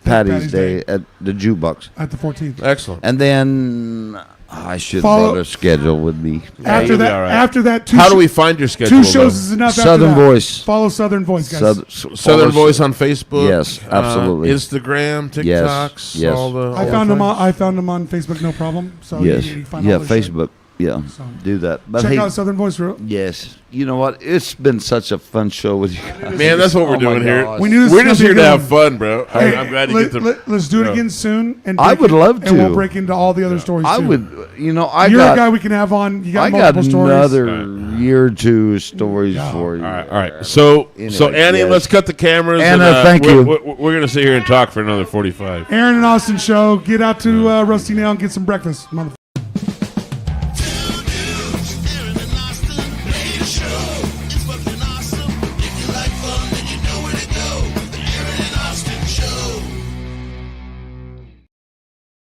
Patty's Patty's Day Day. at the Jukebox. At the 14th. Excellent. And then I should Follow- brought a schedule with me. After you'll be that, all right. after that, How do we find your schedule? two shows though? is enough. Southern after that. Voice. Follow Southern Voice, guys. Southern Voice on Facebook. Yes, absolutely. Instagram, Yes, TikToks, yes. all the. I all found the him on. things. I found him on Facebook, no problem. So Yes. you find Yeah, all this shit. Facebook. Yeah. So Do that. But check hey, out Southern Voice. yes. You know what? It's been such a fun show with you guys. Man, that's what Oh we're my doing here. gosh. We knew this We're was just gonna here be to a have good fun, bro. Hey, I'm glad to get to. let's do it Yeah. again soon. And I break would it- love And we'll to. break into all the other stories. I too. would, you know, You're a guy we can have on. You got I got multiple stories. another year or two stories for you. All right. So Anyway, Annie, yes. let's cut the cameras. Anna, and, thank we're, you. We're gonna sit here and talk for another 45. Aaron and Austin show. Get out to Rusty Nail and get some breakfast, motherfucker.